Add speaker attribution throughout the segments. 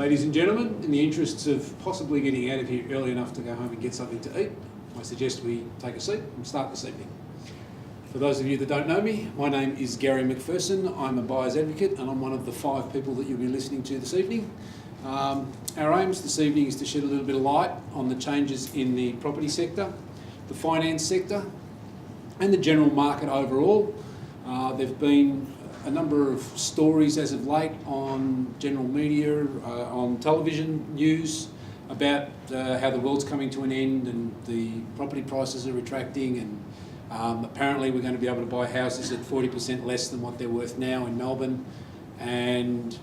Speaker 1: Ladies and gentlemen, in the interests of possibly getting out of here early enough to go home and get something to eat, I suggest we take a seat and start this evening. For those of you that don't know me, my name is Garry McPherson. I'm a buyer's advocate and I'm one of the 5 people that you'll be listening to this evening. Our aims this evening is to shed a little bit of light on the changes in the property sector, the finance sector and the general market overall. There have been a number of stories as of late on general media, on television news about how the world's coming to an end and the property prices are retracting, and apparently we're going to be able to buy houses at 40% less than what they're worth now in Melbourne. And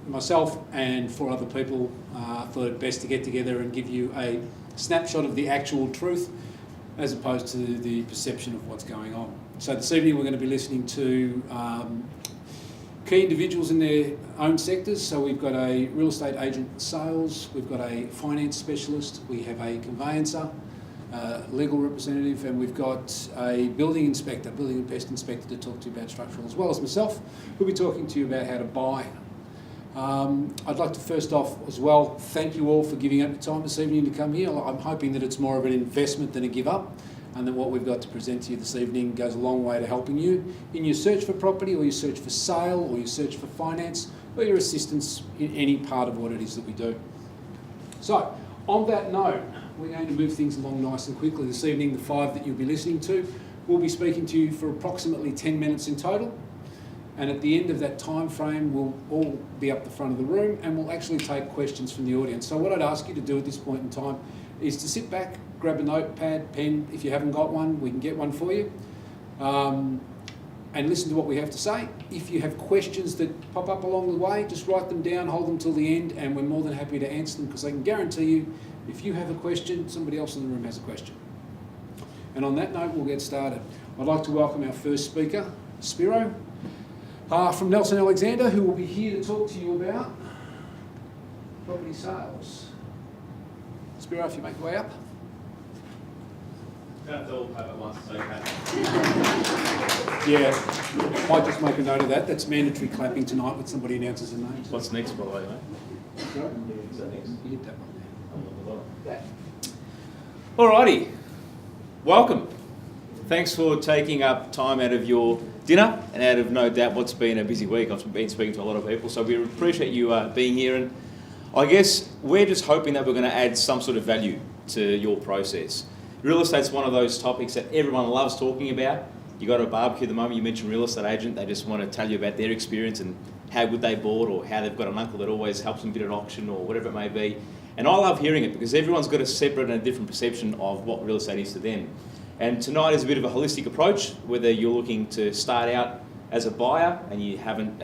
Speaker 1: myself and 4 other people thought it best to get together and give you a snapshot of the actual truth as opposed to the perception of what's going on. So this evening we're going to be listening to key individuals in their own sectors. So we've got a real estate agent sales, we've got a finance specialist, we have a conveyancer, legal representative, and we've got a building inspector, building and pest inspector to talk to you about structural, as well as myself, who'll be talking to you about how to buy. I'd like to first off as well thank you all for giving up your time this evening to come here. I'm hoping that it's more of an investment than a give up, and that what we've got to present to you this evening goes a long way to helping you in your search for property, or your search for sale, or your search for finance, or your assistance in any part of what it is that we do. So on that note, we're going to move things along nice and quickly. This evening, the 5 that you'll be listening to will be speaking to you for approximately 10 minutes in total. And at the end of that time frame, we'll all be up the front of the room and we'll actually take questions from the audience. So what I'd ask you to do at this point in time is to sit back, grab a notepad, pen. If you haven't got one, we can get one for you. And listen to what we have to say. If you have questions that pop up along the way, just write them down, hold them till the end, and we're more than happy to answer them, because I can guarantee you, if you have a question, somebody else in the room has a question. And on that note, we'll get started. I'd like to welcome our first speaker, Spiro, from Nelson Alexander, who will be here to talk to you about property sales. Spiro, if you make your way up.
Speaker 2: Don't have to all clap at once, it's okay.
Speaker 1: Yeah, might just make a note of that. That's mandatory clapping tonight when somebody announces a name.
Speaker 2: What's next, by the way, mate?
Speaker 1: Sorry?
Speaker 2: Is that next?
Speaker 1: You hit that one there.
Speaker 2: Alrighty, welcome. Thanks for taking up time out of your dinner and out of, no doubt, what's been a busy week. I've been speaking to a lot of people, so we appreciate you being here, and I guess we're just hoping that we're going to add some sort of value to your process. Real estate's one of those topics that everyone loves talking about. You go to a barbecue at the moment, you mention real estate agent, they just want to tell you about their experience and how good they bought, or how they've got an uncle that always helps them bid at auction, or whatever it may be. And I love hearing it, because everyone's got a separate and a different perception of what real estate is to them. And tonight is a bit of a holistic approach, whether you're looking to start out as a buyer and you haven't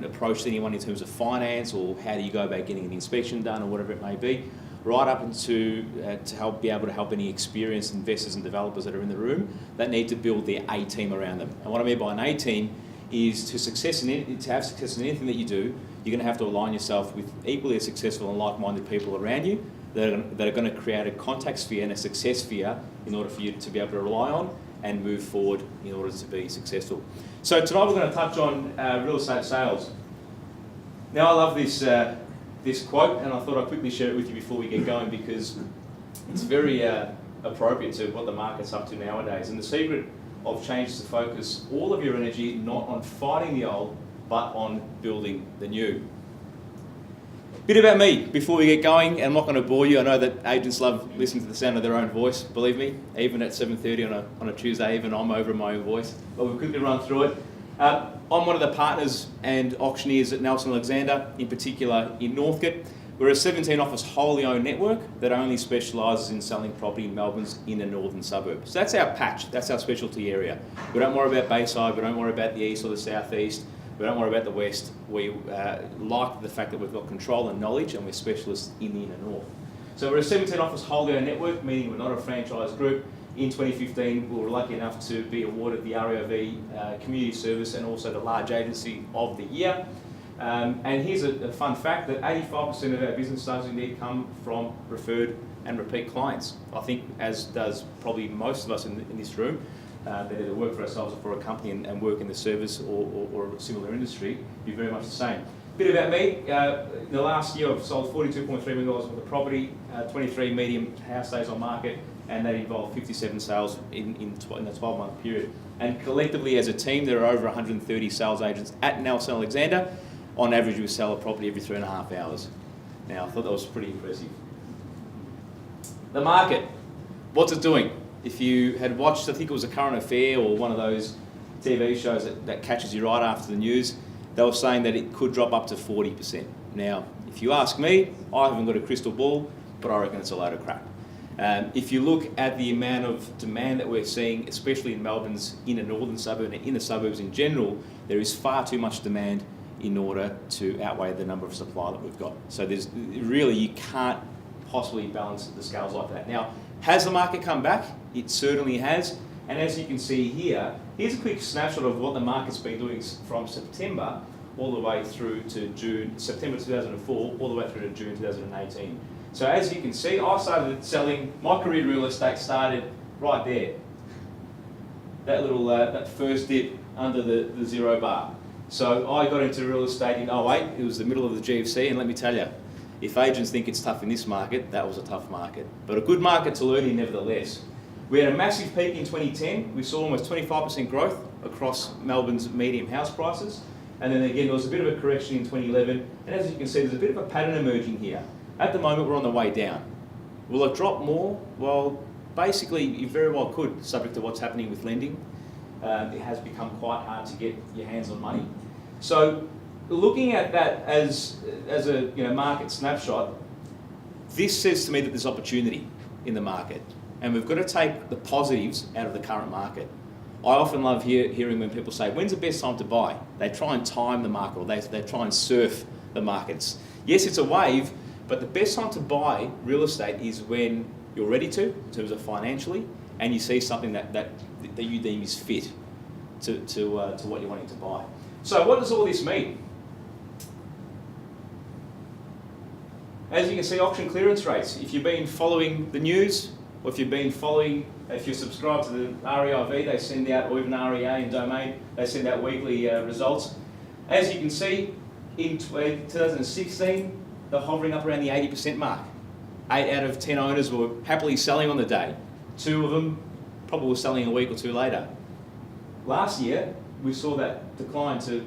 Speaker 2: approached anyone in terms of finance, or how do you go about getting an inspection done, or whatever it may be, right up into to be able to help any experienced investors and developers that are in the room that need to build their A team around them. And what I mean by an A team is to have success in anything that you do, you're going to have to align yourself with equally as successful and like-minded people around you that are going to create a contact sphere and a success sphere in order for you to be able to rely on and move forward in order to be successful. So tonight we're going to touch on real estate sales. Now, I love this quote, and I thought I'd quickly share it with you before we get going, because it's very appropriate to what the market's up to nowadays. And the secret of change is to focus all of your energy not on fighting the old, but on building the new. Bit about me before we get going, and I'm not going to bore you. I know that agents love listening to the sound of their own voice, believe me. Even at 7:30 on a Tuesday, even I'm over my own voice. But we'll quickly run through it. I'm one of the partners and auctioneers at Nelson Alexander, in particular in Northcote. We're a 17-office wholly owned network that only specialises in selling property in Melbourne's inner northern suburbs. So that's our patch, that's our specialty area. We don't worry about Bayside, we don't worry about the east or the southeast, we don't worry about the west. We like the fact that we've got control and knowledge, and we're specialists in the inner north. So we're a 17-office wholly owned network, meaning we're not a franchise group. In 2015, we were lucky enough to be awarded the REOV Community Service and also the Large Agency of the Year. And here's a fun fact, that 85% of our business does indeed come from referred and repeat clients. I think, as does probably most of us in this room, that either work for ourselves or for a company and work in the service or a similar industry, be very much the same. Bit about me. In the last year, I've sold $42.3 million worth of property, 23 medium house days on market, and that involved 57 sales in the 12-month period. And collectively, as a team, there are over 130 sales agents at Nelson Alexander. On average, we sell a property every 3.5 hours. Now, I thought that was pretty impressive. The market, what's it doing? If you had watched, I think it was A Current Affair or one of those TV shows that catches you right after the news, they were saying that it could drop up to 40%. Now, if you ask me, I haven't got a crystal ball, but I reckon it's a load of crap. If you look at the amount of demand that we're seeing, especially in Melbourne's inner northern suburb and in the suburbs in general, there is far too much demand in order to outweigh the number of supply that we've got. So there's really, you can't possibly balance the scales like that. Now, has the market come back? It certainly has. And as you can see here, here's a quick snapshot of what the market's been doing from September all the way through to June, September 2004, all the way through to June 2018. So as you can see, I started selling, my career in real estate started right there. That little, that first dip under the zero bar. So I got into real estate in 08, it was the middle of the GFC, and let me tell you, if agents think it's tough in this market, that was a tough market. But a good market to learn in nevertheless. We had a massive peak in 2010. We saw almost 25% growth across Melbourne's medium house prices. And then again, there was a bit of a correction in 2011. And as you can see, there's a bit of a pattern emerging here. At the moment, we're on the way down. Will it drop more? Well, basically, you very well could, subject to what's happening with lending. It has become quite hard to get your hands on money. So looking at that as a market snapshot, this says to me that there's opportunity in the market. And we've got to take the positives out of the current market. I often love hearing when people say, when's the best time to buy? They try and time the market, or they try and surf the markets. Yes, it's a wave, but the best time to buy real estate is when you're ready to, in terms of financially, and you see something that you deem is fit to what you're wanting to buy. So what does all this mean? As you can see, auction clearance rates. If you've been following the news, or if you're subscribed to the REIV, they send out, or even REA and Domain, they send out weekly results. As you can see, in 2016, they're hovering up around the 80% mark. 8 out of 10 owners were happily selling on the day. 2 of them probably were selling a week or 2 later. Last year, we saw that decline to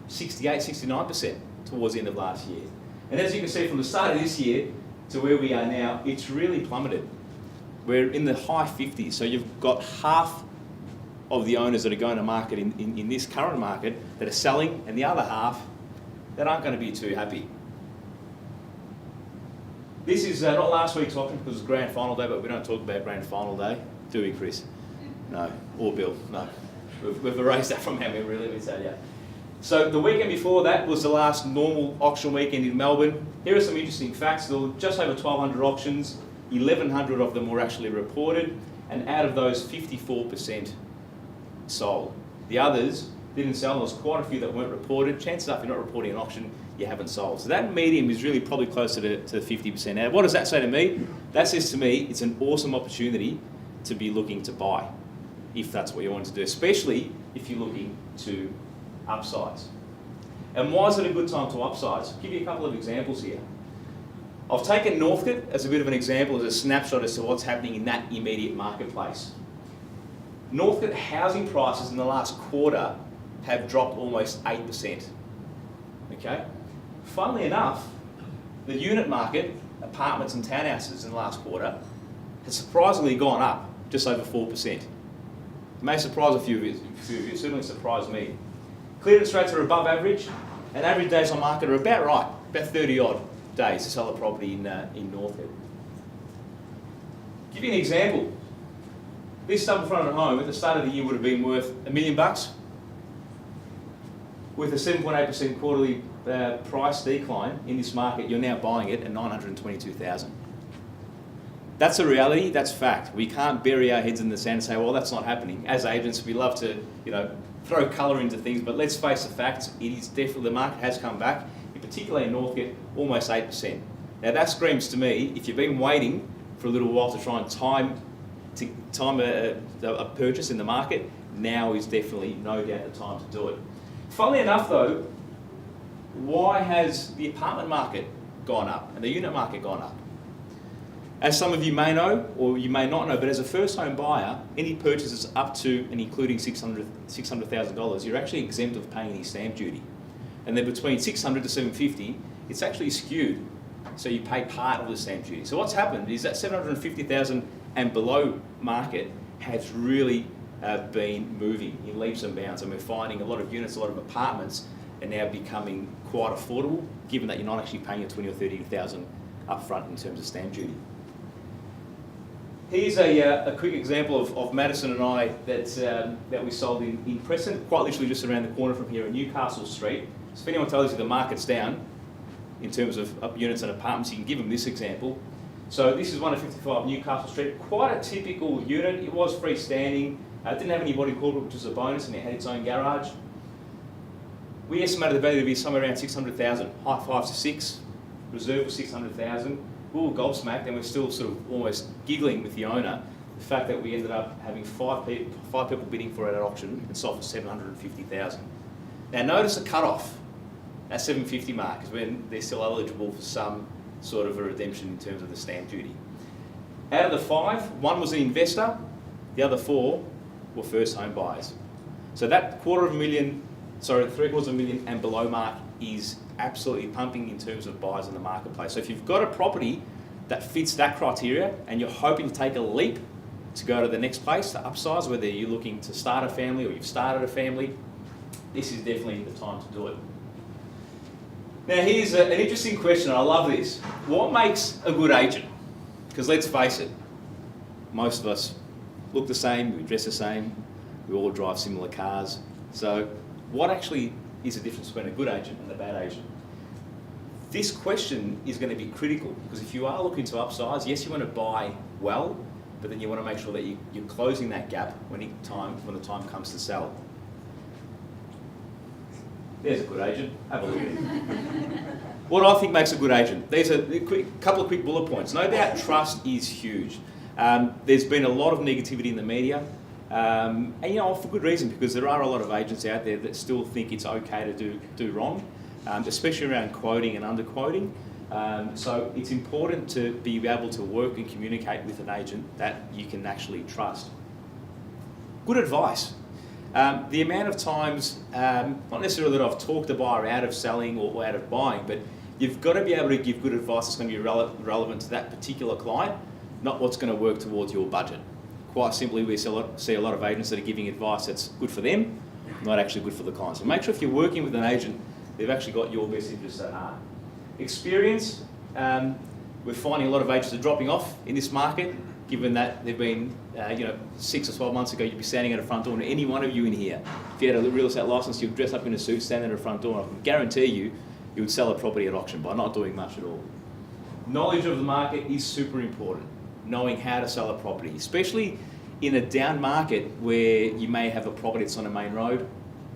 Speaker 2: 68, 69% towards the end of last year. And as you can see from the start of this year to where we are now, it's really plummeted. We're in the high 50s, so you've got half of the owners that are going to market in this current market that are selling, and the other half that aren't going to be too happy. This is not last week's auction because it's grand final day, but we don't talk about grand final day, do we, Chris? No, or Bill, no. We've erased that from our memory, let me tell you. So the weekend before that was the last normal auction weekend in Melbourne. Here are some interesting facts. There were just over 1,200 auctions. 1,100 of them were actually reported, and out of those, 54% sold. The others didn't sell. There was quite a few that weren't reported. Chances are, if you're not reporting an auction, you haven't sold. So that medium is really probably closer to 50%. Now, what does that say to me? That says to me it's an awesome opportunity to be looking to buy, if that's what you want to do, especially if you're looking to upsize. And why is it a good time to upsize? I'll give you a couple of examples here. I've taken Northcote as a bit of an example, as a snapshot as to what's happening in that immediate marketplace. Northcote housing prices in the last quarter have dropped almost 8%. Okay? Funnily enough, the unit market, apartments and townhouses in the last quarter, has surprisingly gone up just over 4%. It may surprise a few of you, it certainly surprised me. Clearance rates are above average, and average days on market are about right, about 30 odd days to sell a property in Northcote. Give you an example. This double fronted home at the start of the year would have been worth $1 million. With a 7.8% quarterly price decline in this market, you're now buying it at $922,000. That's a reality, that's fact. We can't bury our heads in the sand and say, well, that's not happening. As agents, we love to, throw colour into things, but let's face the facts. It is definitely, the market has come back, particularly in Northcote, almost 8%. Now that screams to me, if you've been waiting for a little while to try and time to time a purchase in the market, now is definitely no doubt the time to do it. Funnily enough though, why has the apartment market gone up and the unit market gone up? As some of you may know, or you may not know, but as a first home buyer, any purchases up to and including $600,000, you're actually exempt of paying any stamp duty. And then between $600 to $750, it's actually skewed. So you pay part of the stamp duty. So what's happened is that $750,000 and below market has really been moving in leaps and bounds. And we're finding a lot of units, a lot of apartments are now becoming quite affordable, given that you're not actually paying your $20,000 or $30,000 up front in terms of stamp duty. Here's a quick example of Madison and I that we sold in Preston, quite literally just around the corner from here in Newcastle Street. So if anyone tells you the market's down in terms of units and apartments, you can give them this example. So this is 155 Newcastle Street, quite a typical unit. It was freestanding, didn't have any body corporate, which was a bonus, and it had its own garage. We estimated the value to be somewhere around 600,000, high 5 to 6, reserve was 600,000. We were gobsmacked, and we're still sort of almost giggling with the owner. The fact that we ended up having five people bidding for it at auction and sold for 750,000. Now notice the cut-off, that 750 mark, is when they're still eligible for some sort of a redemption in terms of the stamp duty. Out of the 5, 1 was an investor, the other 4 were first home buyers. So that $750,000 and below mark is absolutely pumping in terms of buyers in the marketplace. So if you've got a property that fits that criteria and you're hoping to take a leap to go to the next place, to upsize, whether you're looking to start a family or you've started a family, this is definitely the time to do it. Now here's an interesting question, and I love this. What makes a good agent? Because let's face it, most of us look the same, we dress the same, we all drive similar cars. So what actually is the difference between a good agent and a bad agent? This question is going to be critical, because if you are looking to upsize, yes, you want to buy well, but then you want to make sure that you're closing that gap when the time comes to sell. There's a good agent. Have a look at it. What I think makes a good agent? There's a couple of quick bullet points. No doubt trust is huge. There's been a lot of negativity in the media, and for good reason, because there are a lot of agents out there that still think it's okay to do wrong, especially around quoting and underquoting. So it's important to be able to work and communicate with an agent that you can actually trust. Good advice. The amount of times, not necessarily that I've talked a buyer out of selling or out of buying, but you've got to be able to give good advice that's going to be relevant to that particular client, not what's going to work towards your budget. Quite simply, we see a lot of agents that are giving advice that's good for them, not actually good for the client. So make sure if you're working with an agent, they've actually got your best interests at heart. Experience, we're finding a lot of agents are dropping off in this market, given that they've been, 6 or 12 months ago, you'd be standing at a front door, and any one of you in here, if you had a real estate license, you'd dress up in a suit, stand at a front door, and I can guarantee you would sell a property at auction by not doing much at all. Knowledge of the market is super important. Knowing how to sell a property, especially in a down market where you may have a property that's on a main road,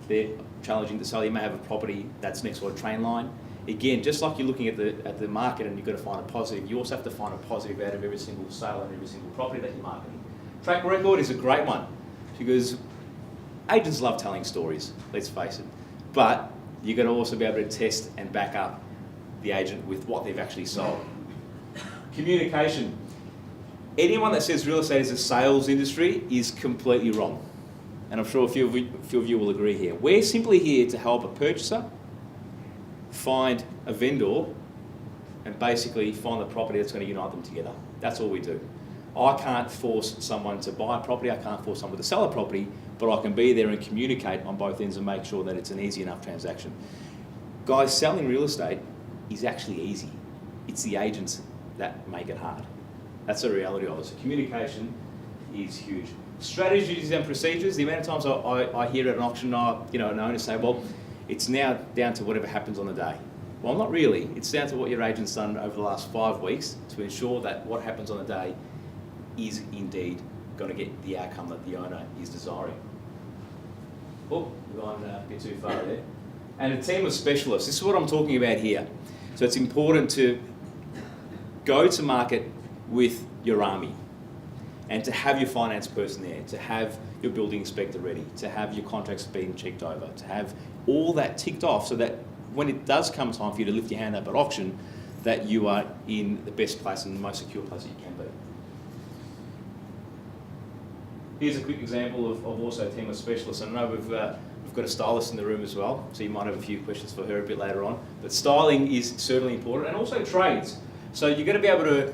Speaker 2: they're challenging to sell. You may have a property that's next to a train line. Again, just like you're looking at the market and you've got to find a positive, you also have to find a positive out of every single sale and every single property that you're marketing. Track record is a great one, because agents love telling stories, let's face it. But you've got to also be able to test and back up the agent with what they've actually sold. Communication. Anyone that says real estate is a sales industry is completely wrong. And I'm sure a few of you will agree here. We're simply here to help a purchaser find a vendor and basically find the property that's going to unite them together. That's all we do. I can't force someone to buy a property, I can't force someone to sell a property, but I can be there and communicate on both ends and make sure that it's an easy enough transaction. Guys, selling real estate is actually easy. It's the agents that make it hard. That's the reality of it. So communication is huge. Strategies and procedures. The amount of times I hear at an auction, an owner say, well, it's now down to whatever happens on the day. Well, not really. It's down to what your agent's done over the last 5 weeks to ensure that what happens on the day is indeed going to get the outcome that the owner is desiring. Oh, we've gone a bit too far there. And a team of specialists. This is what I'm talking about here. So it's important to go to market with your army. And to have your finance person there, to have your building inspector ready, to have your contracts being checked over, to have all that ticked off so that when it does come time for you to lift your hand up at auction, that you are in the best place and the most secure place that you can be. Here's a quick example of also a team of specialists. I know we've got a stylist in the room as well, so you might have a few questions for her a bit later on. But styling is certainly important, and also trades. So you're going to be able to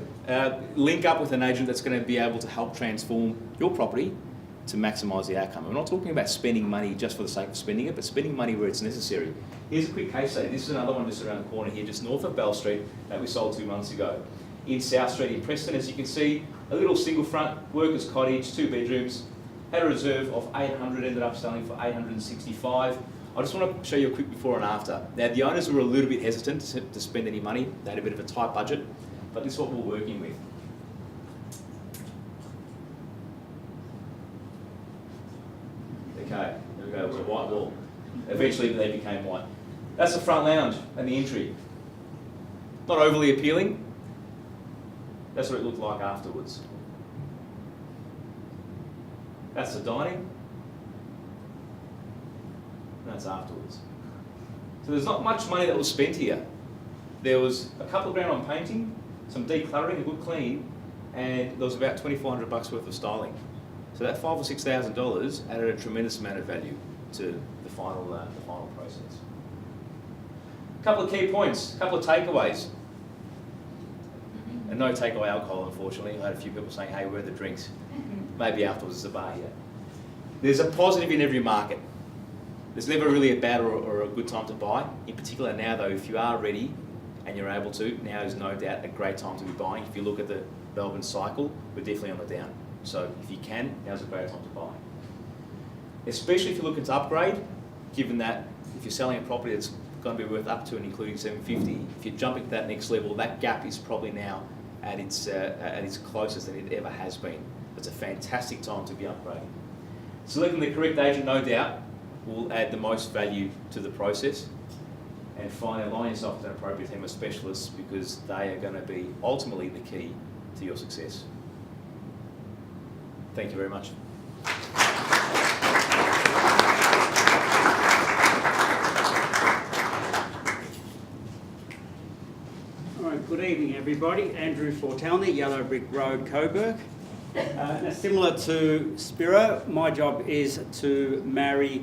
Speaker 2: link up with an agent that's going to be able to help transform your property to maximise the outcome. We're not talking about spending money just for the sake of spending it, but spending money where it's necessary. Here's a quick case study. This is another one just around the corner here, just north of Bell Street, that we sold 2 months ago. In South Street in Preston, as you can see, a little single front, workers' cottage, 2 bedrooms, had a reserve of 800, ended up selling for 865. I just want to show you a quick before and after. Now, the owners were a little bit hesitant to spend any money. They had a bit of a tight budget, but this is what we're working with. Okay, there we go, it was a white wall. Eventually they became white. That's the front lounge and the entry. Not overly appealing. That's what it looked like afterwards. That's the dining. That's afterwards. So there's not much money that was spent here. There was a couple of grand on painting, some decluttering, a good clean, and there was about $2,400 worth of styling. So that $5,000 or $6,000 added a tremendous amount of value to the final process. A couple of key points, a couple of takeaways. And no takeaway alcohol, unfortunately. I had a few people saying, hey, where are the drinks? Maybe afterwards there's a bar here. There's a positive in every market. There's never really a bad or a good time to buy. In particular now though, if you are ready and you're able to, now is no doubt a great time to be buying. If you look at the Melbourne cycle, we're definitely on the down. So if you can, now's a great time to buy. Especially if you're looking to upgrade, given that if you're selling a property that's going to be worth up to and including $750, if you're jumping to that next level, that gap is probably now at its closest than it ever has been. It's a fantastic time to be upgrading. Selecting the correct agent, no doubt, will add the most value to the process. And finally, align yourself with an appropriate team of specialists because they are going to be ultimately the key to your success. Thank you very much.
Speaker 3: All right, good evening everybody. Andrew Fortelny, Yellow Brick Road Coburg. Now, similar to Spiro, my job is to marry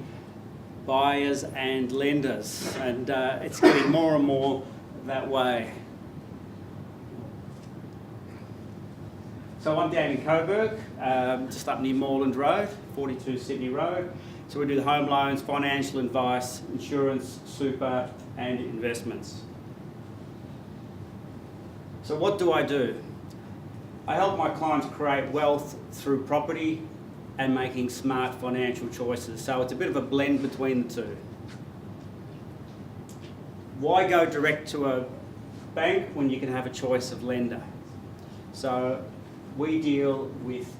Speaker 3: buyers and lenders, and it's getting more and more that way. So I'm down in Coburg, just up near Moreland Road, 42 Sydney Road. So we do the home loans, financial advice, insurance, super and investments. So what do? I help my clients create wealth through property and making smart financial choices. So it's a bit of a blend between the two. Why go direct to a bank when you can have a choice of lender? So we deal with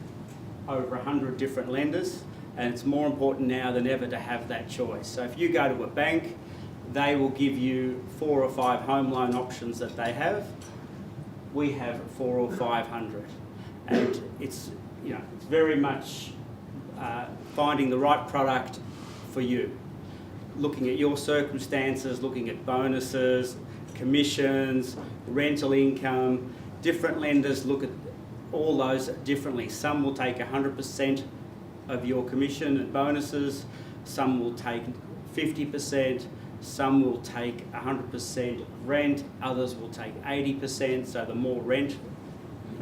Speaker 3: over 100 different lenders, and it's more important now than ever to have that choice. So if you go to a bank, they will give you 4 or 5 home loan options that they have. We have 400 or 500, and it's very much finding the right product for you. Looking at your circumstances, looking at bonuses, commissions, rental income. Different lenders look at all those differently. Some will take 100% of your commission and bonuses. Some will take 50%. Some will take 100% rent, others will take 80%, so the more rent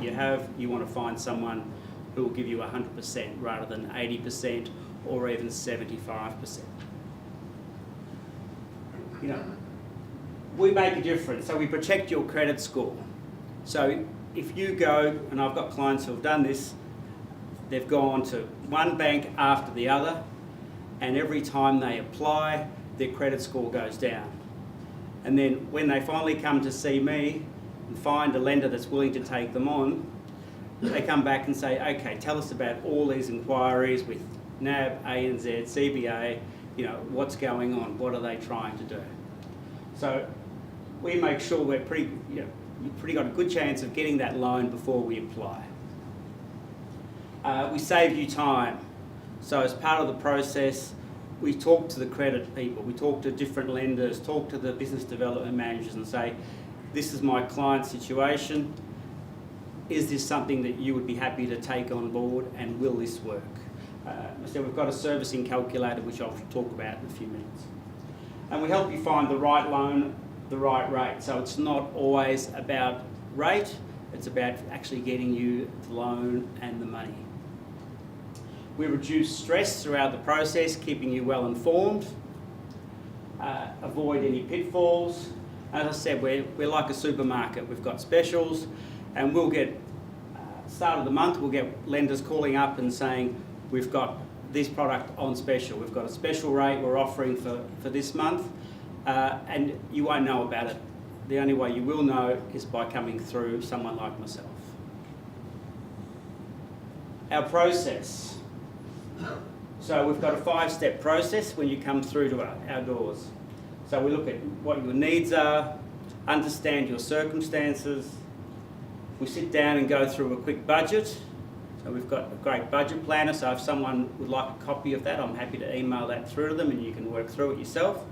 Speaker 3: you have, you want to find someone who will give you 100% rather than 80% or even 75%. We make a difference, so we protect your credit score. So if you go, and I've got clients who have done this, they've gone to one bank after the other, and every time they apply, their credit score goes down. And then when they finally come to see me and find a lender that's willing to take them on, they come back and say, okay, tell us about all these inquiries with NAB, ANZ, CBA, what's going on, what are they trying to do? So we make sure we're you've pretty got a good chance of getting that loan before we apply. We save you time. So as part of the process, we talk to the credit people, we talk to different lenders, talk to the business development managers and say, this is my client situation. Is this something that you would be happy to take on board, and will this work? So we've got a servicing calculator which I'll talk about in a few minutes. And we help you find the right loan, the right rate. So it's not always about rate, it's about actually getting you the loan and the money. We reduce stress throughout the process, keeping you well informed, avoid any pitfalls. As I said, we're like a supermarket. We've got specials, and we'll get, start of the month, we'll get lenders calling up and saying, we've got this product on special. We've got a special rate we're offering for this month, and you won't know about it. The only way you will know is by coming through someone like myself. Our process. So we've got a 5-step process when you come through to our doors. So we look at what your needs are, understand your circumstances. We sit down and go through a quick budget. So we've got a great budget planner, so if someone would like a copy of that, I'm happy to email that through to them and you can work through it yourself.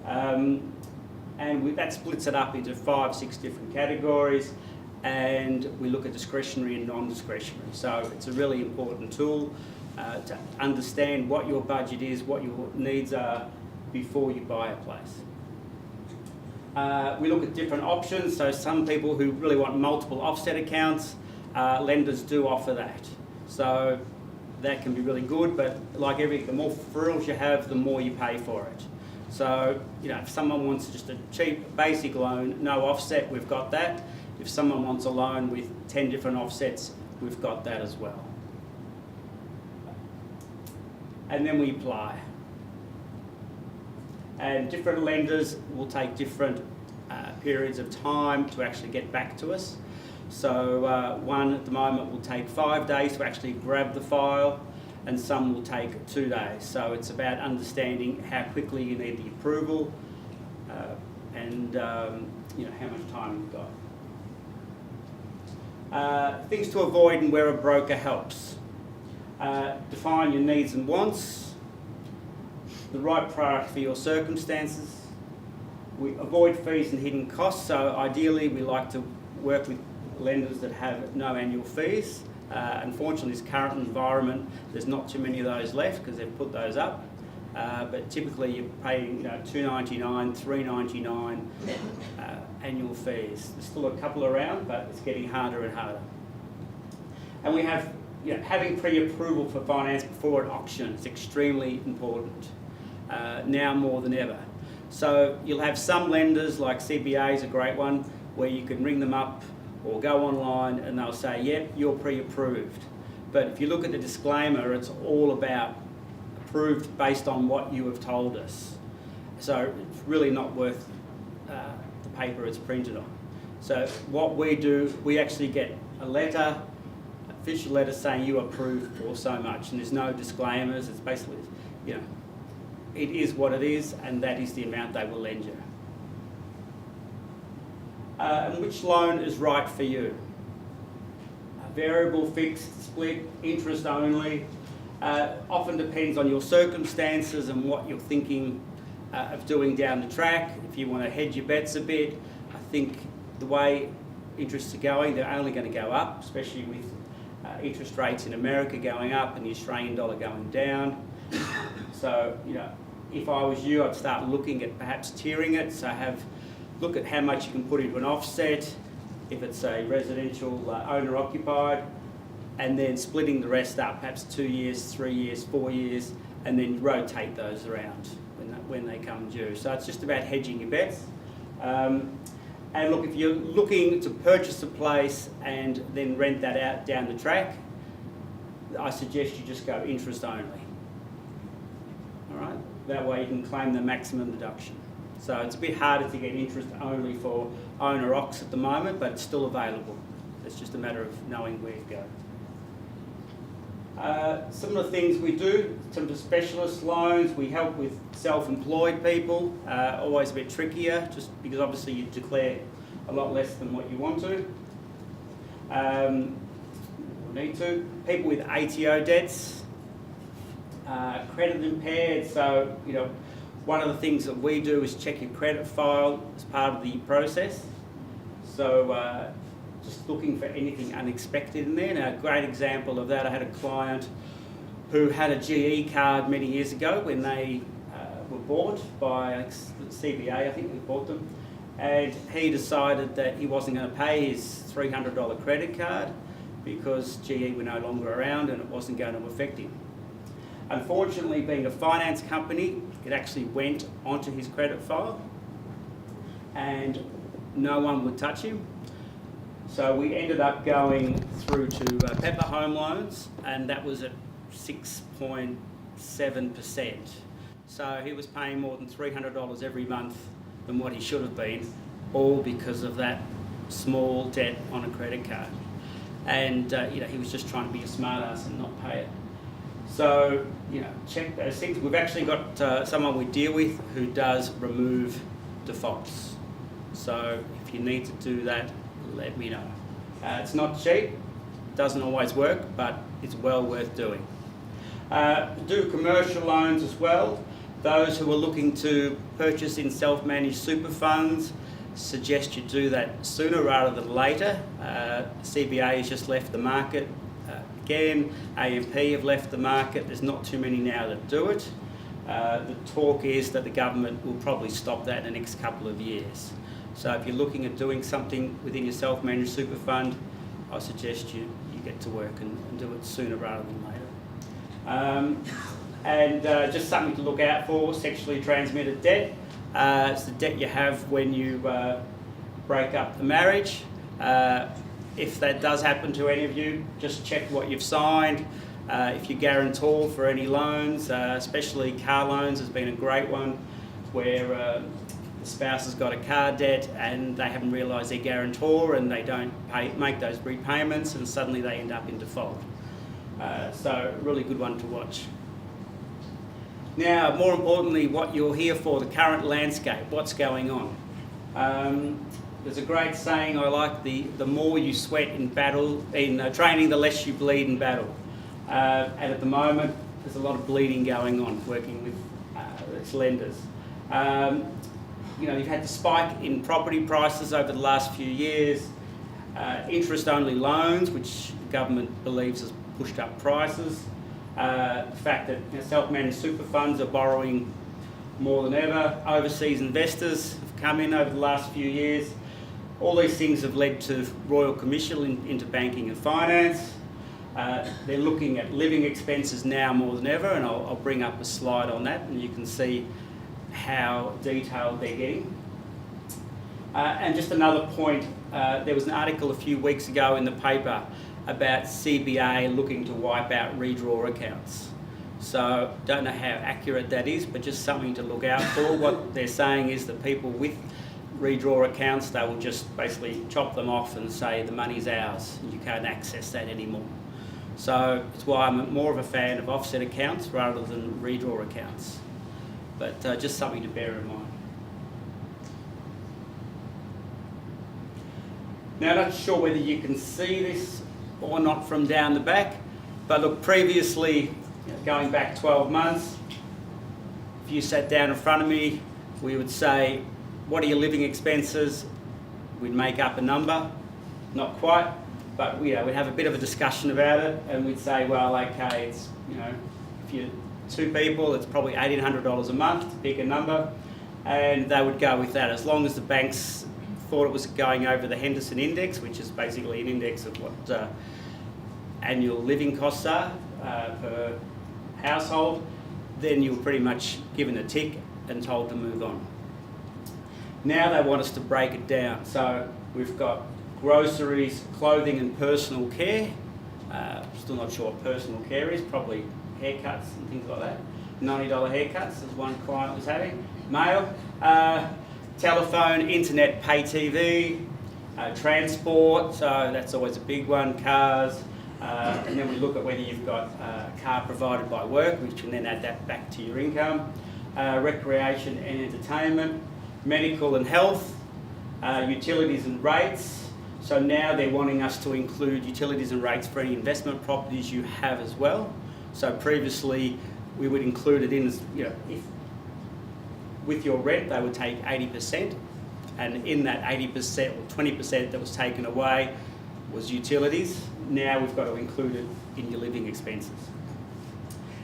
Speaker 3: That splits it up into 5-6 different categories, and we look at discretionary and non-discretionary. So it's a really important tool to understand what your budget is, what your needs are before you buy a place. We look at different options, so some people who really want multiple offset accounts, lenders do offer that. So that can be really good, but like everything, the more frills you have, the more you pay for it. So, you know, if someone wants just a cheap basic loan, no offset, we've got that. If someone wants a loan with 10 different offsets, we've got that as well. And then we apply. And different lenders will take different periods of time to actually get back to us. So one at the moment will take 5 days to actually grab the file, and some will take 2 days. So it's about understanding how quickly you need the approval and you know, how much time you've got. Things to avoid and where a broker helps. Define your needs and wants, the right product for your circumstances. We avoid fees and hidden costs, so ideally we like to work with lenders that have no annual fees. Unfortunately, this current environment, there's not too many of those left because they've put those up. But typically you're paying, you know, $2.99, $3.99 annual fees. There's still a couple around, but it's getting harder and harder. And we have, you know, having pre-approval for finance before an auction is extremely important, now more than ever. So you'll have some lenders, like CBA is a great one, where you can ring them up or go online and they'll say, yep, you're pre-approved. But if you look at the disclaimer, it's all about approved based on what you have told us. So it's really not worth the paper it's printed on. So what we do, we actually get a letter, official letter saying you approved for so much, and there's no disclaimers. It's basically, you know, it is what it is, and that is the amount they will lend you. And which loan is right for you? Variable, fixed, split, interest only. Often depends on your circumstances and what you're thinking of doing down the track. If you want to hedge your bets a bit, I think the way interests are going, they're only going to go up, especially with interest rates in America going up and the Australian dollar going down. So, you know, if I was you, I'd start looking at perhaps tiering it. So look at how much you can put into an offset, if it's a residential owner-occupied, and then splitting the rest up, perhaps 2 years, 3 years, 4 years, and then rotate those around when they come due. So it's just about hedging your bets. And look, if you're looking to purchase a place and then rent that out down the track, I suggest you just go interest only. All right? That way you can claim the maximum deduction. So it's a bit harder to get interest only for owner-occs at the moment, but it's still available. It's just a matter of knowing where to go. Some of the things we do, in terms of specialist loans, we help with self-employed people, always a bit trickier, just because obviously you declare a lot less than what you want to. need to. People with ATO debts, credit impaired. So, one of the things that we do is check your credit file as part of the process. So, just looking for anything unexpected in there. Now, a great example of that, I had a client who had a GE card many years ago when they were bought by CBA, I think we bought them, and he decided that he wasn't going to pay his $300 credit card because GE were no longer around and it wasn't going to affect him. Unfortunately, being a finance company, it actually went onto his credit file and no one would touch him. So we ended up going through to Pepper Home Loans, and that was at 6.7%. So he was paying more than $300 every month than what he should have been, all because of that small debt on a credit card. And he was just trying to be a smart ass and not pay it. So check those things. We've actually got someone we deal with who does remove defaults. So if you need to do that, let me know. It's not cheap, doesn't always work, but it's well worth doing. Do commercial loans as well. Those who are looking to purchase in self-managed super funds, suggest you do that sooner rather than later. CBA has just left the market again. AMP have left the market. There's not too many now that do it. The talk is that the government will probably stop that in the next couple of years. So if you're looking at doing something within your self-managed super fund, I suggest you get to work and do it sooner rather than later. Just something to look out for, sexually transmitted debt. It's the debt you have when you break up the marriage. If that does happen to any of you, just check what you've signed. If you guarantor for any loans, especially car loans has been a great one, where the spouse has got a car debt and they haven't realised they're guarantor and they don't make those repayments and suddenly they end up in default. So really good one to watch. Now, more importantly, what you're here for, the current landscape, what's going on. There's a great saying I like, the more you sweat in battle, in training, the less you bleed in battle. And at the moment, there's a lot of bleeding going on working with its lenders. You've had the spike in property prices over the last few years, interest-only loans, which the government believes has pushed up prices, the fact that self-managed super funds are borrowing more than ever, overseas investors have come in over the last few years. All these things have led to royal commission into banking and finance. They're looking at living expenses now more than ever, and I'll bring up a slide on that and you can see how detailed they're getting. And just another point, there was an article a few weeks ago in the paper about CBA looking to wipe out redraw accounts. So don't know how accurate that is, but just something to look out for. What they're saying is that people with redraw accounts, they will just basically chop them off and say the money's ours and you can't access that anymore. So it's why I'm more of a fan of offset accounts rather than redraw accounts. But just something to bear in mind. Now, not sure whether you can see this or not from down the back, but look, previously, going back 12 months, if you sat down in front of me, we would say, what are your living expenses? We'd make up a number, not quite, but we'd have a bit of a discussion about it, and we'd say, well, okay, it's, if you're two people, it's probably $1,800 a month, to pick a number, and they would go with that as long as the banks thought it was going over the Henderson Index, which is basically an index of what annual living costs are per household. Then you were pretty much given a tick and told to move on. Now they want us to break it down. So we've got groceries, clothing and personal care. Still not sure what personal care is, probably haircuts and things like that. $90 haircuts, as one client was having. Mail, telephone, internet, pay TV, transport, so that's always a big one, cars, and then we look at whether you've got a car provided by work, which can then add that back to your income, recreation and entertainment, medical and health, utilities and rates. So now they're wanting us to include utilities and rates for any investment properties you have as well. So previously we would include it in, if with your rent they would take 80%, and in that 80% or 20% that was taken away was utilities. Now we've got to include it in your living expenses.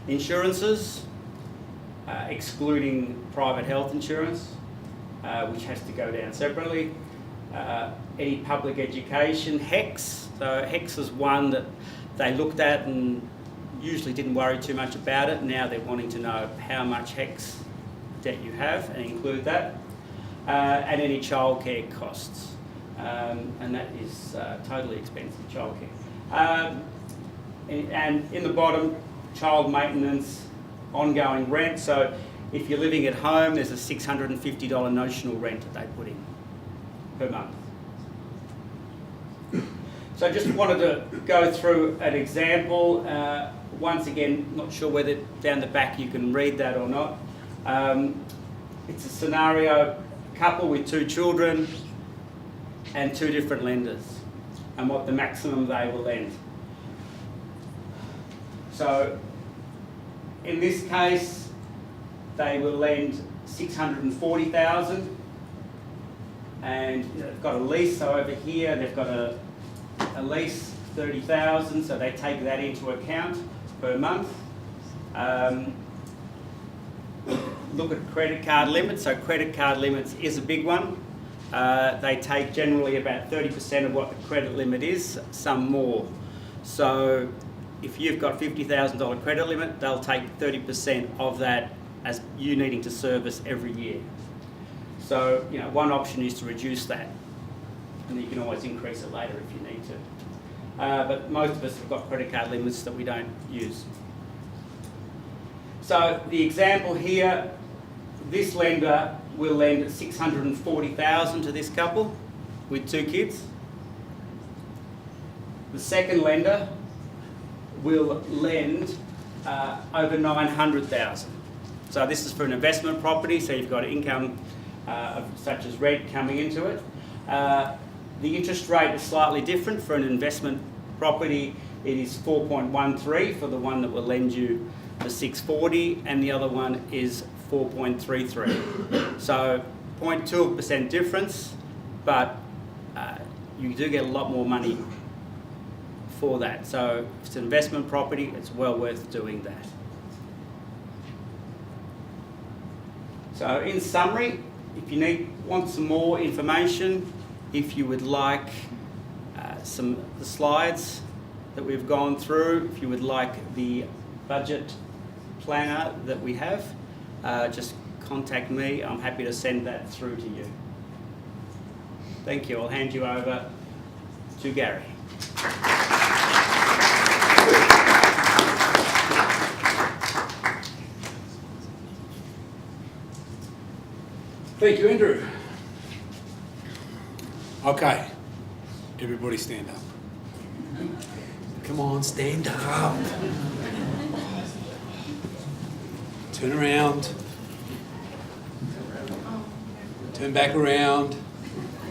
Speaker 3: Insurances, excluding private health insurance, which has to go down separately. Any public education, HECS. So HECS is one that they looked at and usually didn't worry too much about it. Now they're wanting to know how much HECS debt you have and include that. And any childcare costs. And that is totally expensive, childcare. And in the bottom, child maintenance, ongoing rent. So if you're living at home, there's a $650 notional rent that they put in per month. So I just wanted to go through an example. Once again, not sure whether down the back you can read that or not. It's a scenario, couple with 2 children and 2 different lenders and what the maximum they will lend. So in this case, they will lend $640,000, and they've got a lease. So over here they've got a lease $30,000, so they take that into account per month. Look at credit card limits. So credit card limits is a big one. They take generally about 30% of what the credit limit is, some more. So if you've got $50,000 credit limit, they'll take 30% of that as you needing to service every year. So, one option is to reduce that, and you can always increase it later if you need to. But most of us have got credit card limits that we don't use. So the example here, this lender will lend $640,000 to this couple with 2 kids. The second lender will lend over $900,000. So this is for an investment property, so you've got income such as rent coming into it. The interest rate is slightly different. For an investment property, it is 4.13 for the one that will lend you the 640, and the other one is 4.33. So 0.2% difference, but you do get a lot more money for that. So if it's an investment property, it's well worth doing that. So in summary, if you want some more information, if you would like some of the slides that we've gone through, if you would like the budget planner that we have, just contact me. I'm happy to send that through to you. Thank you. I'll hand you over to Garry.
Speaker 1: Thank you, Andrew. Okay, everybody stand up. Come on, stand up. Turn around. Turn back around.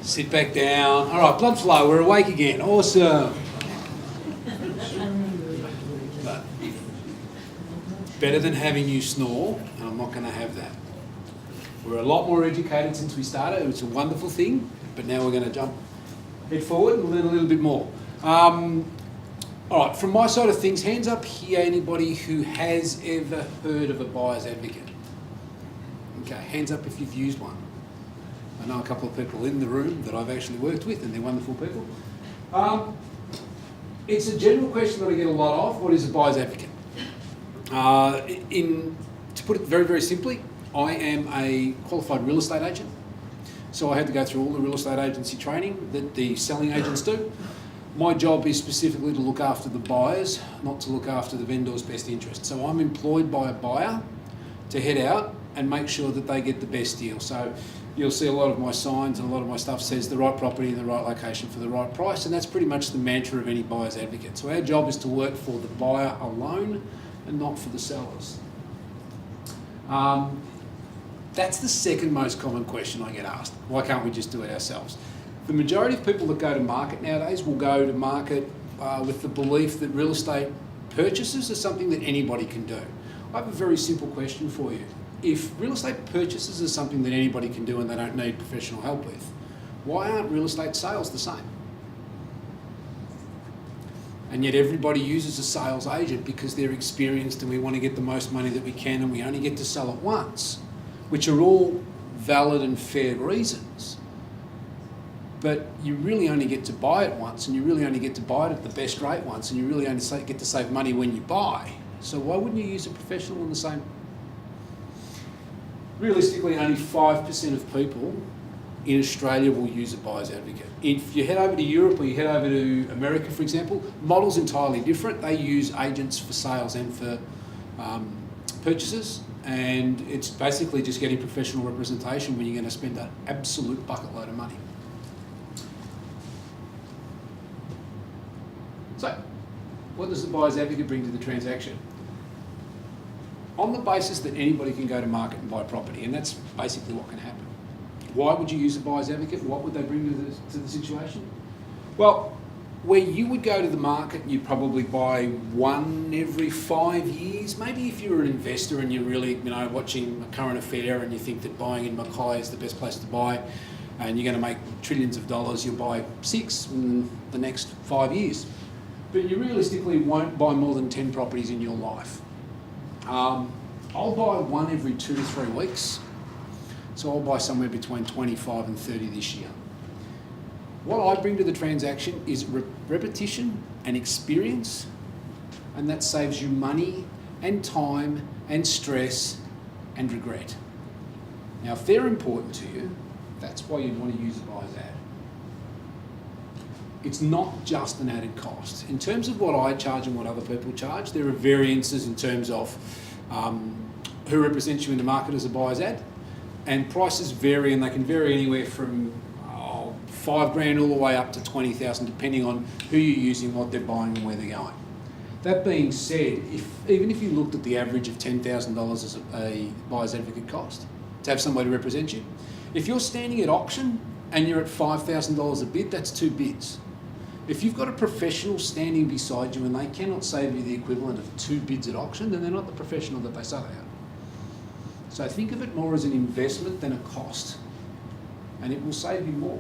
Speaker 1: Sit back down. All right, blood flow, we're awake again. Awesome. But better than having you snore, and I'm not going to have that. We're a lot more educated since we started. It's a wonderful thing, but now we're going to jump head forward and learn a little bit more. All right, from my side of things, hands up here, anybody who has ever heard of a buyer's advocate? Okay, hands up if you've used one. I know a couple of people in the room that I've actually worked with, and they're wonderful people. It's a general question that I get a lot of. What is a buyer's advocate? To put it very, very simply, I am a qualified real estate agent. So I had to go through all the real estate agency training that the selling agents do. My job is specifically to look after the buyers, not to look after the vendor's best interest. So I'm employed by a buyer to head out and make sure that they get the best deal. So you'll see a lot of my signs and a lot of my stuff says the right property in the right location for the right price, and that's pretty much the mantra of any buyer's advocate. So our job is to work for the buyer alone and not for the sellers. That's the second most common question I get asked. Why can't we just do it ourselves? The majority of people that go to market nowadays will go to market with the belief that real estate purchases are something that anybody can do. I have a very simple question for you. If real estate purchases are something that anybody can do and they don't need professional help with, why aren't real estate sales the same? And yet everybody uses a sales agent because they're experienced and we want to get the most money that we can and we only get to sell it once, which are all valid and fair reasons. But you really only get to buy it once, and you really only get to buy it at the best rate once, and you really only get to save money when you buy. So why wouldn't you use a professional in the same? Realistically, only 5% of people in Australia will use a buyer's advocate. If you head over to Europe or you head over to America, for example, model's entirely different. They use agents for sales and for purchases, and it's basically just getting professional representation when you're going to spend an absolute bucket load of money. So, what does the buyer's advocate bring to the transaction? On the basis that anybody can go to market and buy property, and that's basically what can happen. Why would you use a buyer's advocate? What would they bring to the situation? Well, where you would go to the market, you'd probably buy one every 5 years. Maybe if you're an investor and you're really, watching a current affair and you think that buying in Mackay is the best place to buy, and you're going to make trillions of dollars, you'll buy 6 in the next 5 years. But you realistically won't buy more than 10 properties in your life. I'll buy one every 2 to 3 weeks. So I'll buy somewhere between 25 and 30 this year. What I bring to the transaction is repetition and experience, and that saves you money and time and stress and regret. Now, if they're important to you, that's why you'd want to use a buyer's ad. It's not just an added cost. In terms of what I charge and what other people charge, there are variances in terms of who represents you in the market as a buyer's ad, and prices vary, and they can vary anywhere from $5,000 all the way up to $20,000, depending on who you're using, what they're buying, and where they're going. That being said, even if you looked at the average of $10,000 as a buyer's advocate cost to have somebody represent you, if you're standing at auction and you're at $5,000 a bid, that's 2 bids. If you've got a professional standing beside you and they cannot save you the equivalent of 2 bids at auction, then they're not the professional that they say they are. So think of it more as an investment than a cost, and it will save you more.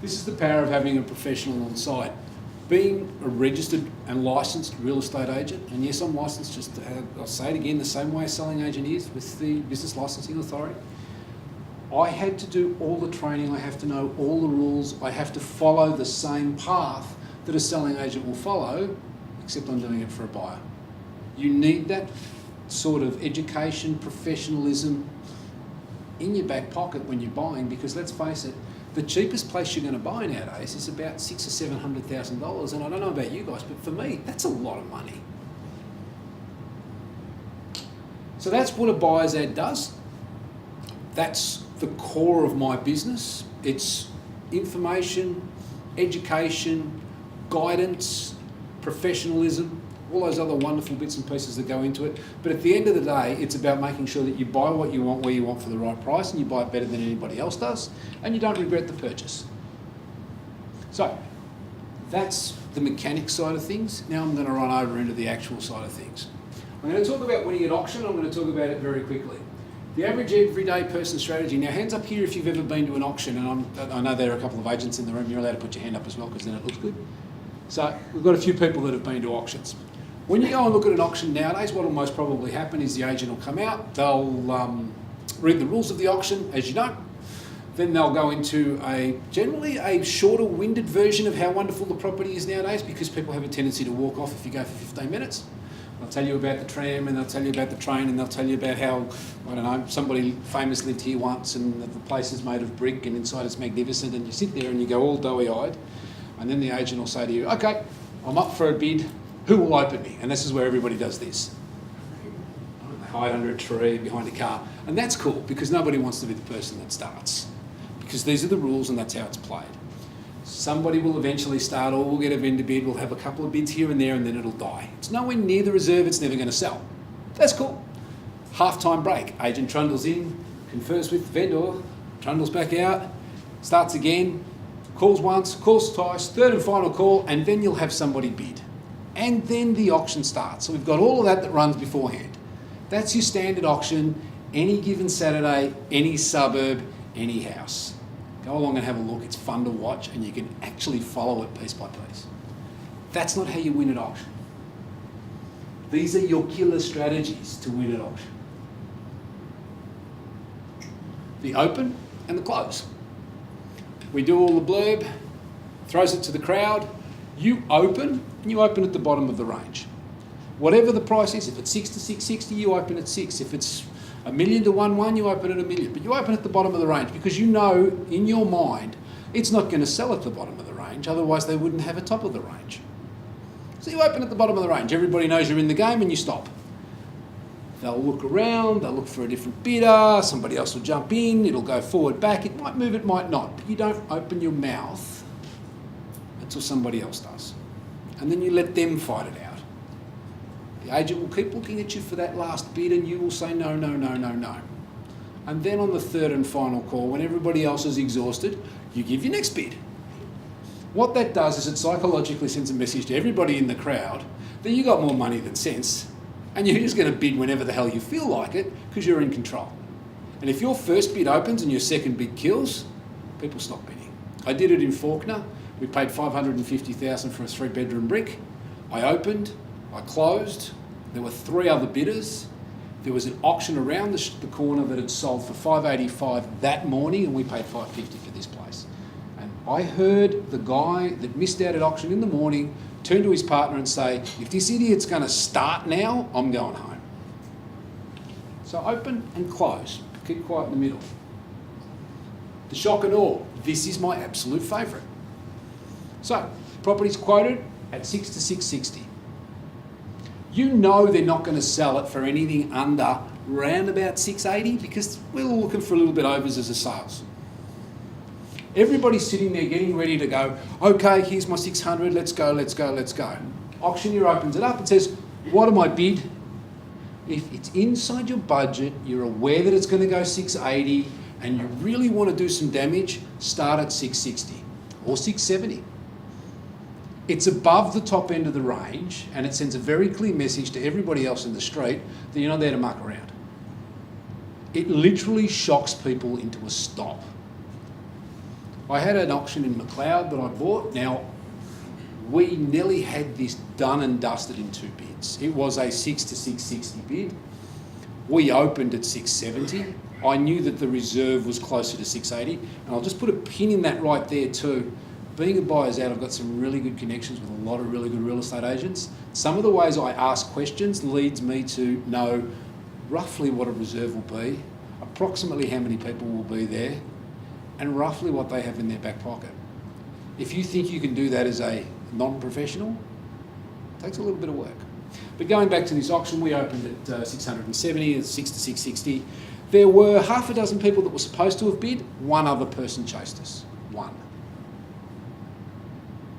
Speaker 1: This is the power of having a professional on site. Being a registered and licensed real estate agent, and yes, I'm licensed, just I'll say it again, the same way a selling agent is with the Business Licensing Authority. I had to do all the training, I have to know all the rules, I have to follow the same path that a selling agent will follow, except I'm doing it for a buyer. You need that sort of education, professionalism in your back pocket when you're buying, because let's face it, the cheapest place you're going to buy nowadays is about $600,000 or $700,000, and I don't know about you guys, but for me, that's a lot of money. So that's what a buyer's ad does. That's the core of my business. It's information, education, guidance, professionalism, all those other wonderful bits and pieces that go into it. But at the end of the day, it's about making sure that you buy what you want, where you want, for the right price, and you buy it better than anybody else does, and you don't regret the purchase. So that's the mechanics side of things. Now I'm going to run over into the actual side of things. I'm going to talk about winning at auction. I'm going to talk about it very quickly. The average everyday person strategy. Now, hands up here if you've ever been to an auction, and I know there are a couple of agents in the room. You're allowed to put your hand up as well, because then it looks good. So we've got a few people that have been to auctions. When you go and look at an auction nowadays, what will most probably happen is the agent will come out, they'll read the rules of the auction, as you know, then they'll go into generally a shorter winded version of how wonderful the property is nowadays, because people have a tendency to walk off if you go for 15 minutes. They'll tell you about the tram, and they'll tell you about the train, and they'll tell you about how, I don't know, somebody famous lived here once, and the place is made of brick, and inside it's magnificent, and you sit there and you go all doughy-eyed, and then the agent will say to you, okay, I'm up for a bid, who will open me? And this is where everybody does this. They hide under a tree, behind a car, and that's cool, because nobody wants to be the person that starts, because these are the rules and that's how it's played. Somebody will eventually start, or we'll get a vendor bid, we'll have a couple of bids here and there, and then it'll die. It's nowhere near the reserve, it's never going to sell. That's cool. Half-time break. Agent trundles in, confers with the vendor, trundles back out, Starts again, calls once, calls twice, third and final call, and then you'll have somebody bid. And then the auction starts. So we've got all of that runs beforehand. That's your standard auction, any given Saturday, any suburb, any house. Go along and have a look. It's fun to watch, and you can actually follow it piece by piece. That's not how you win at auction. These are your killer strategies to win at auction. The open and the close. We do all the blurb, throws it to the crowd. You open, and you open at the bottom of the range. Whatever the price is, if it's 6 to 660, you open at 6. If it's $1 million to 1.1, you open at $1 million. But you open at the bottom of the range because you know in your mind it's not going to sell at the bottom of the range, otherwise they wouldn't have a top of the range. So you open at the bottom of the range. Everybody knows you're in the game and you stop. They'll look around, they'll look for a different bidder, somebody else will jump in, it'll go forward, back, it might move, it might not. But you don't open your mouth until somebody else does. And then you let them fight it out. The agent will keep looking at you for that last bid and you will say no, no, no, no, no. And then on the third and final call, when everybody else is exhausted, you give your next bid. What that does is it psychologically sends a message to everybody in the crowd that you got more money than sense and you're just going to bid whenever the hell you feel like it because you're in control. And if your first bid opens and your second bid kills, people stop bidding. I did it in Faulkner. We paid $550,000 for a 3-bedroom brick. I opened, I closed. There were 3 other bidders. There was an auction around the corner that had sold for $585 that morning, and we paid $550 for this place. And I heard the guy that missed out at auction in the morning turn to his partner and say, if this idiot's going to start now, I'm going home. So open and close. Keep quiet in the middle. The shock and awe. This is my absolute favourite. So, property's quoted at 6 to 660. You know they're not going to sell it for anything under round about 680 because we're looking for a little bit overs as a sales. Everybody's sitting there getting ready to go, okay, here's my 600, let's go, let's go, let's go. Auctioneer opens it up and says, what am I bid? If it's inside your budget, you're aware that it's going to go 680 and you really want to do some damage, start at 660 or 670. It's above the top end of the range and it sends a very clear message to everybody else in the street that you're not there to muck around. It literally shocks people into a stop. I had an auction in McLeod that I bought. Now, we nearly had this done and dusted in 2 bids. It was a 6 to 660 bid. We opened at 670. I knew that the reserve was closer to 680, and I'll just put a pin in that right there too. Being a buyer's out, I've got some really good connections with a lot of really good real estate agents. Some of the ways I ask questions leads me to know roughly what a reserve will be, approximately how many people will be there, and roughly what they have in their back pocket. If you think you can do that as a non-professional, it takes a little bit of work. But going back to this auction, we opened at 670, at 6 to 660. There were half a dozen people that were supposed to have bid. 1 other person chased us. 1.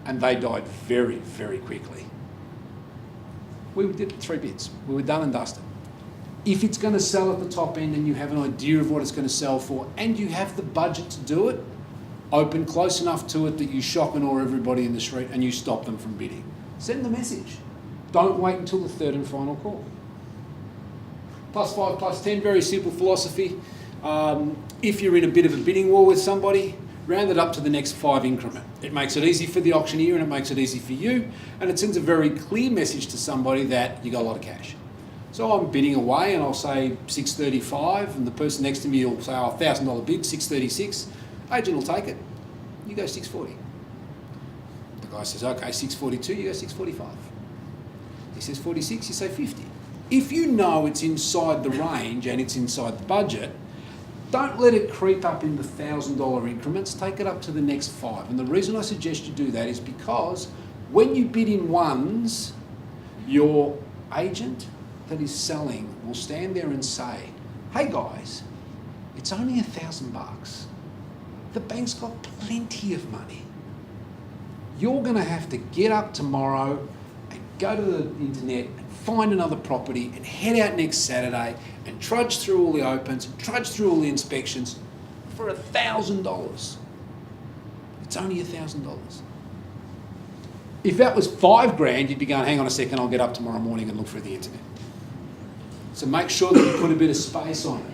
Speaker 1: And they died very, very quickly. We did 3 bids. We were done and dusted. If it's going to sell at the top end and you have an idea of what it's going to sell for and you have the budget to do it, open close enough to it that you shock and awe everybody in the street and you stop them from bidding. Send the message. Don't wait until the third and final call. +5, +10, very simple philosophy. If you're in a bit of a bidding war with somebody, round it up to the next 5 increment. It makes it easy for the auctioneer and it makes it easy for you, and it sends a very clear message to somebody that you got a lot of cash. So I'm bidding away and I'll say 635 and the person next to me will say, oh, $1,000 bid, 636. Agent will take it. You go 640. The guy says, okay, 642, you go 645. He says 46, you say 50. If you know it's inside the range and it's inside the budget, don't let it creep up in the $1,000 increments, take it up to the next 5. And the reason I suggest you do that is because when you bid in ones, your agent that is selling will stand there and say, hey guys, it's only $1,000. The bank's got plenty of money. You're going to have to get up tomorrow and go to the internet and find another property and head out next Saturday and trudge through all the opens and trudge through all the inspections for $1,000. It's only $1,000. If that was $5,000, you'd be going, hang on a second, I'll get up tomorrow morning and look through the internet. So make sure that you put a bit of space on it.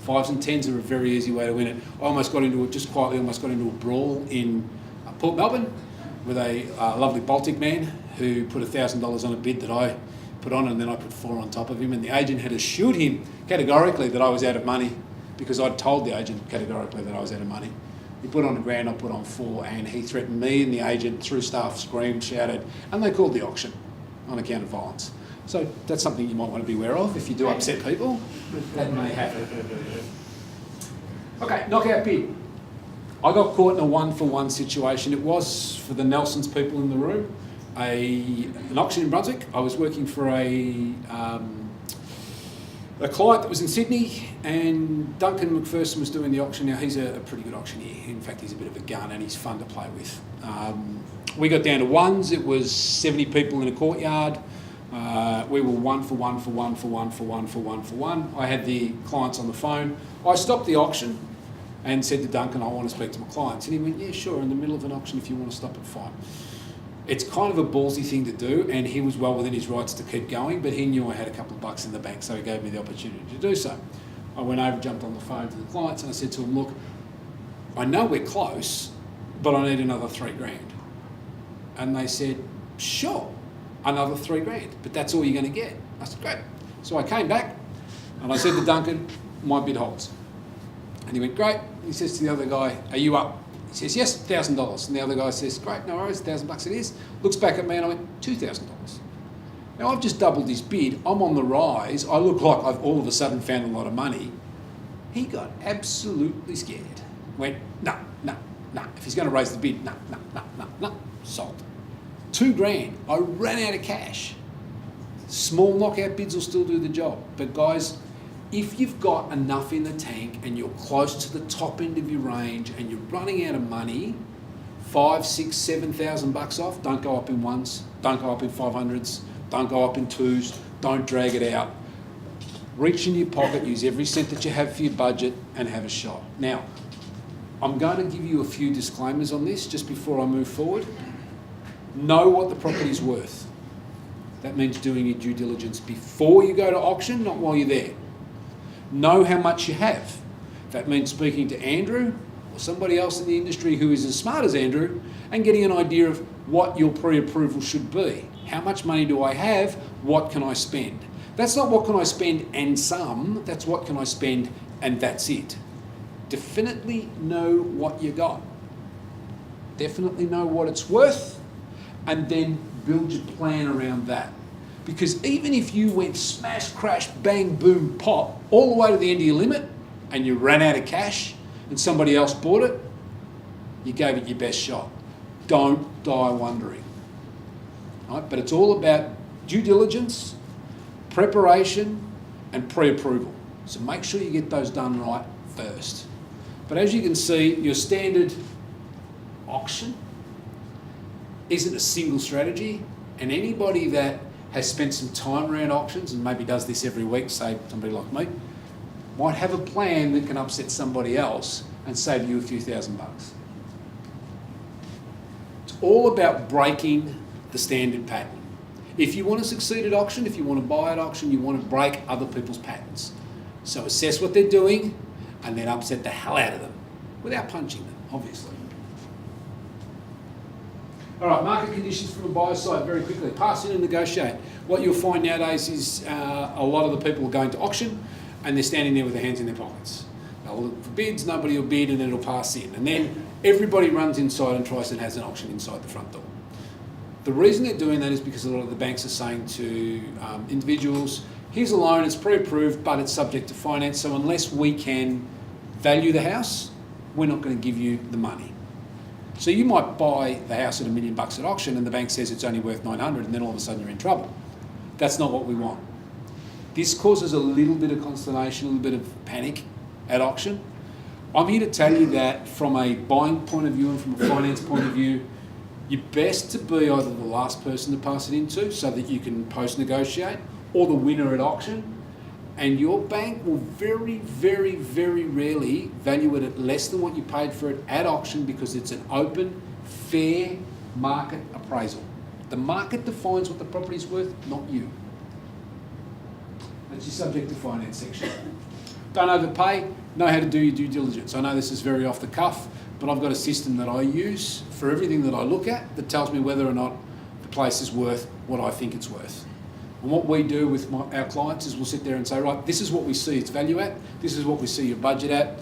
Speaker 1: 5s and 10s are a very easy way to win it. I almost got into a brawl in Port Melbourne with a lovely Baltic man who put $1,000 on a bid that I put on, and then I put 4 on top of him, and the agent had assured him categorically that I was out of money because I'd told the agent categorically that I was out of money. He put on $1,000, I put on 4, and he threatened me and the agent through staff, screamed, shouted, and they called the auction on account of violence. So that's something you might want to be aware of if you do upset people. That may happen. Okay, knockout bid. I got caught in a 1-for-1 situation. It was, for the Nelsons people in the room, an auction in Brunswick. I was working for a client that was in Sydney, and Duncan McPherson was doing the auction. Now, he's a pretty good auctioneer. In fact, he's a bit of a gun and he's fun to play with. We got down to ones. It was 70 people in a courtyard. We were 1-for-1. I had the clients on the phone. I stopped the auction and said to Duncan, I want to speak to my clients. And he went, yeah, sure, in the middle of an auction, if you want to stop it, fine. It's kind of a ballsy thing to do, and he was well within his rights to keep going, but he knew I had a couple of bucks in the bank, so he gave me the opportunity to do so. I went over, jumped on the phone to the clients, and I said to them, look, I know we're close, but I need another $3,000. And they said, sure, another $3,000, but that's all you're going to get. I said, great. So I came back, and I said to Duncan, my bid holds. And he went, great. He says to the other guy, are you up? He says, yes, $1,000. And the other guy says, great, no worries, $1,000 it is. Looks back at me and I went, $2,000. Now I've just doubled his bid. I'm on the rise. I look like I've all of a sudden found a lot of money. He got absolutely scared. Went, no. If he's going to raise the bid, no. Sold. $2,000. I ran out of cash. Small knockout bids will still do the job. But guys, if you've got enough in the tank and you're close to the top end of your range and you're running out of money, 5, 6, 7,000 bucks off, don't go up in ones, don't go up in 500s, don't go up in 2s, don't drag it out. Reach in your pocket, use every cent that you have for your budget and have a shot. Now, I'm going to give you a few disclaimers on this just before I move forward. Know what the property's worth. That means doing your due diligence before you go to auction, not while you're there. Know how much you have. That means speaking to Andrew or somebody else in the industry who is as smart as Andrew and getting an idea of what your pre-approval should be. How much money do I have? What can I spend? That's not what can I spend and some, that's what can I spend and that's it. Definitely know what you got. Definitely know what it's worth and then build your plan around that. Because even if you went smash, crash, bang, boom, pop, all the way to the end of your limit and you ran out of cash and somebody else bought it, you gave it your best shot. Don't die wondering. Right? But it's all about due diligence, preparation and pre-approval. So make sure you get those done right first. But as you can see, your standard auction isn't a single strategy, and anybody that has spent some time around auctions and maybe does this every week, say somebody like me, might have a plan that can upset somebody else and save you a few $1,000 bucks. It's all about breaking the standard pattern. If you want to succeed at auction, if you want to buy at auction, you want to break other people's patterns. So assess what they're doing and then upset the hell out of them without punching them, obviously. All right, market conditions from a buyer's side, very quickly. Pass in and negotiate. What you'll find nowadays is a lot of the people are going to auction and they're standing there with their hands in their pockets. They'll look for bids, nobody will bid, and it'll pass in. And then everybody runs inside and tries and has an auction inside the front door. The reason they're doing that is because a lot of the banks are saying to individuals, here's a loan, it's pre-approved, but it's subject to finance, so unless we can value the house, we're not going to give you the money. So you might buy the house at $1 million at auction and the bank says it's only worth 900 and then all of a sudden you're in trouble. That's not what we want. This causes a little bit of consternation, a little bit of panic at auction. I'm here to tell you that from a buying point of view and from a finance point of view, you're best to be either the last person to pass it into so that you can post-negotiate or the winner at auction And your bank will very, very, very rarely value it at less than what you paid for it at auction, because it's an open, fair market appraisal. The market defines what the property's worth, not you. That's your subject to finance section. Don't overpay, know how to do your due diligence. I know this is very off the cuff, but I've got a system that I use for everything that I look at that tells me whether or not the place is worth what I think it's worth. And what we do with our clients is we'll sit there and say, right, this is what we see its value at, this is what we see your budget at.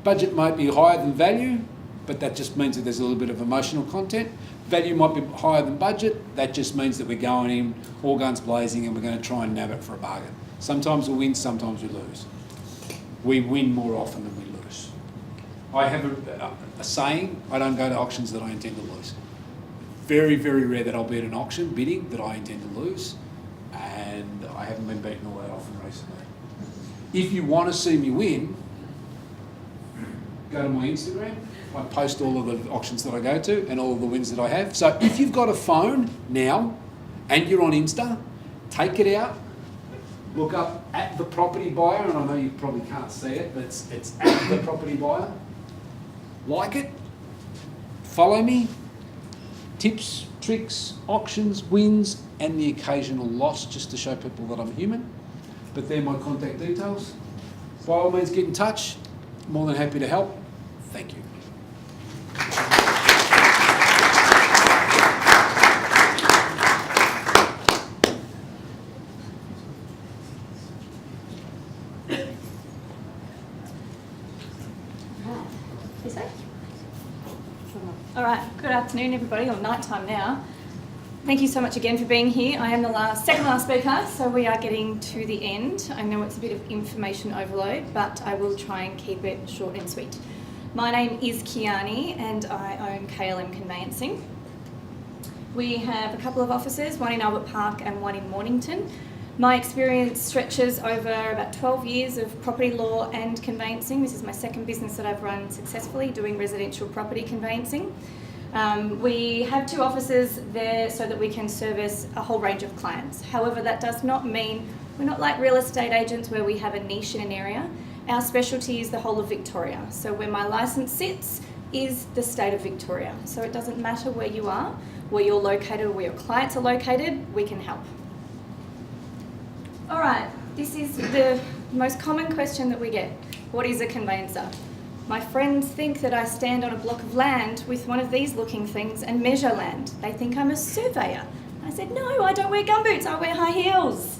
Speaker 1: Budget might be higher than value, but that just means that there's a little bit of emotional content. Value might be higher than budget, that just means that we're going in all guns blazing and we're going to try and nab it for a bargain. Sometimes we win, sometimes we lose. We win more often than we lose. I have a saying, I don't go to auctions that I intend to lose. Very, very rare that I'll be at an auction bidding that I intend to lose, and I haven't been beaten all that often recently. If you want to see me win, go to my Instagram. I post all of the auctions that I go to and all of the wins that I have. So if you've got a phone now and you're on Insta, take it out, look up at the property buyer, and I know you probably can't see it, but it's at the property buyer. Like it, follow me, tips, tricks, auctions, wins, and the occasional loss, just to show people that I'm human. But they're my contact details. By all means, get in touch. More than happy to help. Thank you.
Speaker 4: All right, good afternoon everybody, or night time now. Thank you so much again for being here. I am the second last speaker, so we are getting to the end. I know it's a bit of information overload, but I will try and keep it short and sweet. My name is Kiani and I own KLM Conveyancing. We have a couple of offices, one in Albert Park and one in Mornington. My experience stretches over about 12 years of property law and conveyancing. This is my second business that I've run successfully, doing residential property conveyancing. We have two offices there so that we can service a whole range of clients. However, that does not mean we're not like real estate agents where we have a niche in an area. Our specialty is the whole of Victoria. So where my licence sits is the state of Victoria. So it doesn't matter where you are, where you're located or where your clients are located, we can help. All right, this is the most common question that we get. What is a conveyancer? My friends think that I stand on a block of land with one of these looking things and measure land. They think I'm a surveyor. I said, no, I don't wear gumboots, I wear high heels.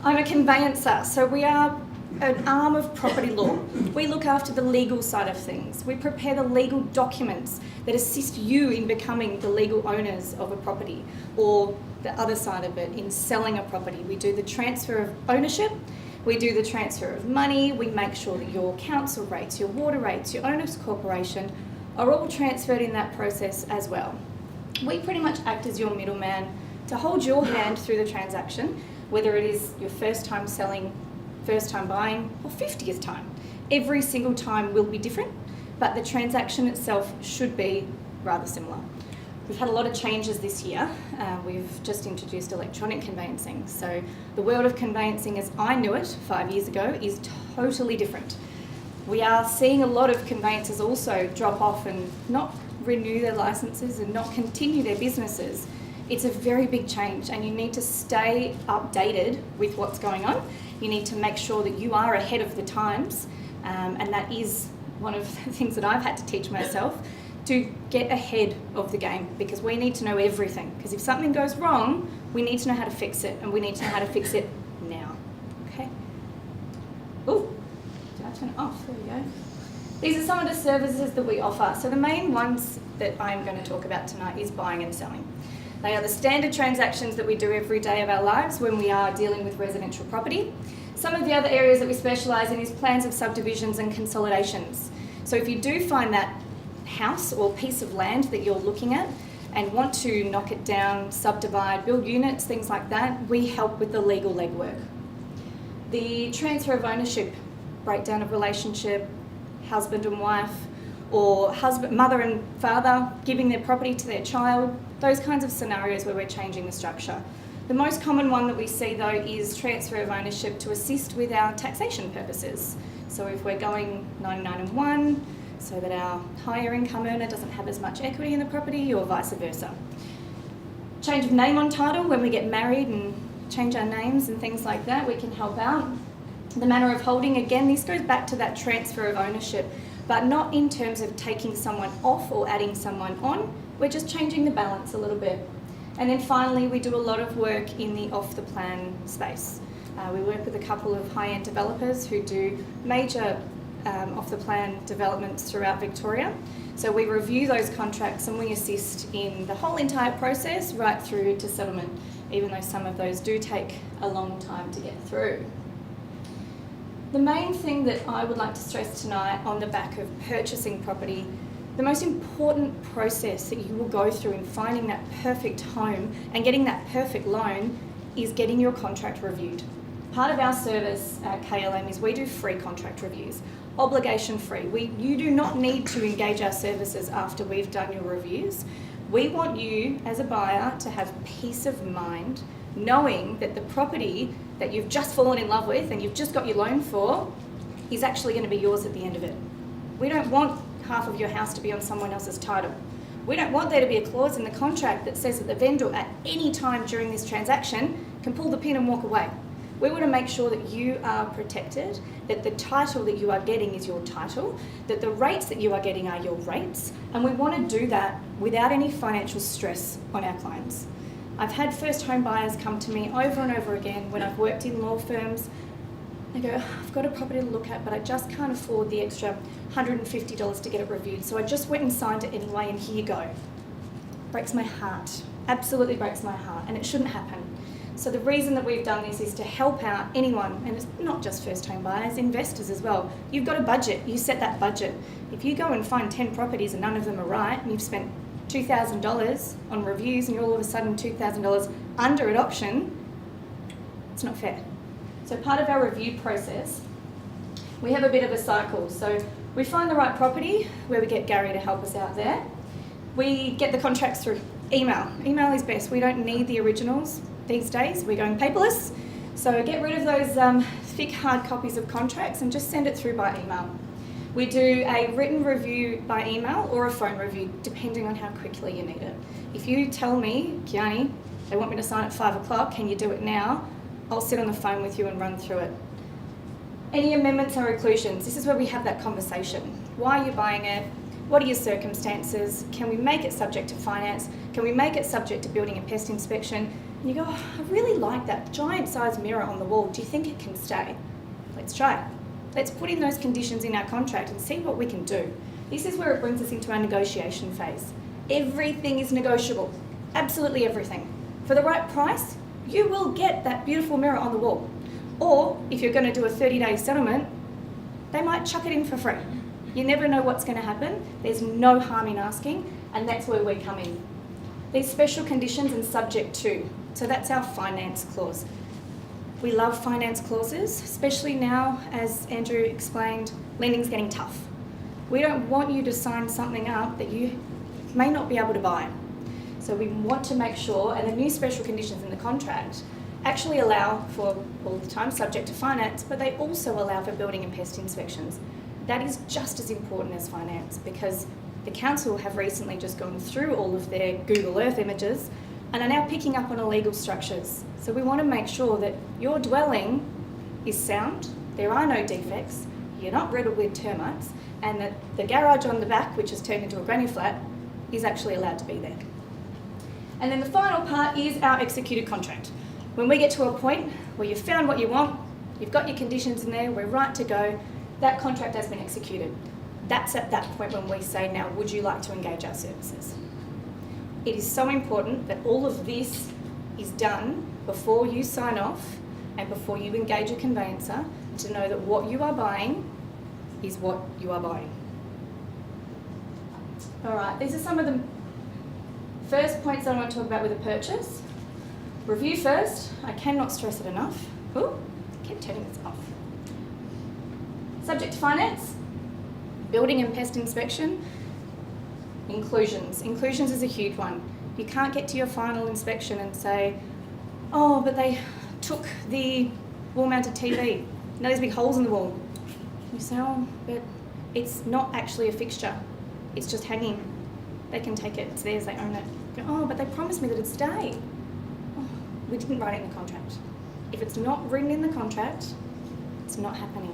Speaker 4: I'm a conveyancer, so we are an arm of property law. We look after the legal side of things. We prepare the legal documents that assist you in becoming the legal owners of a property, or the other side of it, in selling a property. We do the transfer of ownership, we do the transfer of money, we make sure that your council rates, your water rates, your owners corporation are all transferred in that process as well. We pretty much act as your middleman to hold your hand through the transaction, whether it is your first time selling, first time buying, or 50th time. Every single time will be different, but the transaction itself should be rather similar. We've had a lot of changes this year. We've just introduced electronic conveyancing. So the world of conveyancing as I knew it 5 years ago is totally different. We are seeing a lot of conveyancers also drop off and not renew their licenses and not continue their businesses. It's a very big change, and you need to stay updated with what's going on. You need to make sure that you are ahead of the times, and that is one of the things that I've had to teach myself, to get ahead of the game, because we need to know everything. Because if something goes wrong, we need to know how to fix it, and we need to know how to fix it now. Okay? Oh, did I turn it off? There we go. These are some of the services that we offer. So the main ones that I'm going to talk about tonight is buying and selling. They are the standard transactions that we do every day of our lives when we are dealing with residential property. Some of the other areas that we specialise in is plans of subdivisions and consolidations. So if you do find that house or piece of land that you're looking at and want to knock it down, subdivide, build units, things like that, we help with the legal legwork. The transfer of ownership, breakdown of relationship, husband and wife, or mother and father giving their property to their child, those kinds of scenarios where we're changing the structure. The most common one that we see though is transfer of ownership to assist with our taxation purposes. So if we're going 99 and 1, so that our higher income earner doesn't have as much equity in the property, or vice versa. Change of name on title, when we get married and change our names and things like that, we can help out. The manner of holding, again, this goes back to that transfer of ownership, but not in terms of taking someone off or adding someone on. We're just changing the balance a little bit. And then finally, we do a lot of work in the off-the-plan space. We work with a couple of high-end developers who do major off-the-plan developments throughout Victoria. So we review those contracts and we assist in the whole entire process right through to settlement, even though some of those do take a long time to get through. The main thing that I would like to stress tonight on the back of purchasing property, the most important process that you will go through in finding that perfect home and getting that perfect loan is getting your contract reviewed. Part of our service at KLM is we do free contract reviews, obligation free. You do not need to engage our services after we've done your reviews. We want you as a buyer to have peace of mind knowing that the property that you've just fallen in love with and you've just got your loan for is actually going to be yours at the end of it. We don't want half of your house to be on someone else's title. We don't want there to be a clause in the contract that says that the vendor at any time during this transaction can pull the pin and walk away. We want to make sure that you are protected, that the title that you are getting is your title, that the rates that you are getting are your rates, and we want to do that without any financial stress on our clients. I've had first home buyers come to me over and over again when I've worked in law firms. They go, I've got a property to look at, but I just can't afford the extra $150 to get it reviewed, so I just went and signed it anyway, and here you go. Breaks my heart, absolutely breaks my heart, and it shouldn't happen. So the reason that we've done this is to help out anyone, and it's not just first home buyers, investors as well. You've got a budget, you set that budget. If you go and find 10 properties and none of them are right, and you've spent $2,000 on reviews and you're all of a sudden $2,000 under at auction, it's not fair. So part of our review process, we have a bit of a cycle. So we find the right property where we get Garry to help us out there. We get the contracts through email. Email is best. We don't need the originals these days. We're going paperless. So get rid of those thick hard copies of contracts and just send it through by email. We do a written review by email or a phone review, depending on how quickly you need it. If you tell me, Kiani, they want me to sign at 5 o'clock, can you do it now? I'll sit on the phone with you and run through it. Any amendments or inclusions, this is where we have that conversation. Why are you buying it? What are your circumstances? Can we make it subject to finance? Can we make it subject to building and pest inspection? And you go, oh, I really like that giant size mirror on the wall. Do you think it can stay? Let's try it. Let's put in those conditions in our contract and see what we can do. This is where it brings us into our negotiation phase. Everything is negotiable, absolutely everything. For the right price, you will get that beautiful mirror on the wall. Or if you're going to do a 30-day settlement, they might chuck it in for free. You never know what's going to happen. There's no harm in asking, and that's where we come in. There's special conditions and subject to. So that's our finance clause. We love finance clauses, especially now, as Andrew explained, lending's getting tough. We don't want you to sign something up that you may not be able to buy. So we want to make sure, and the new special conditions in the contract actually allow for all the time subject to finance, but they also allow for building and pest inspections. That is just as important as finance, because the council have recently just gone through all of their Google Earth images and are now picking up on illegal structures. So we want to make sure that your dwelling is sound, there are no defects, you're not riddled with termites, and that the garage on the back, which is turned into a granny flat, is actually allowed to be there. And then the final part is our executed contract. When we get to a point where you've found what you want, you've got your conditions in there, we're right to go, that contract has been executed. That's at that point when we say, now, would you like to engage our services? It is so important that all of this is done before you sign off and before you engage a conveyancer, to know that what you are buying is what you are buying. All right, these are some of the first points I want to talk about with a purchase. Review first. I cannot stress it enough. Ooh, I keep turning this off. Subject to finance, building and pest inspection, inclusions. Inclusions is a huge one. You can't get to your final inspection and say, oh, but they took the wall-mounted TV. Now there's big holes in the wall. You say, oh, but it's not actually a fixture. It's just hanging. They can take it, it's theirs, they own it. Go, oh, but they promised me that it'd stay. Oh, we didn't write it in the contract. If it's not written in the contract, it's not happening.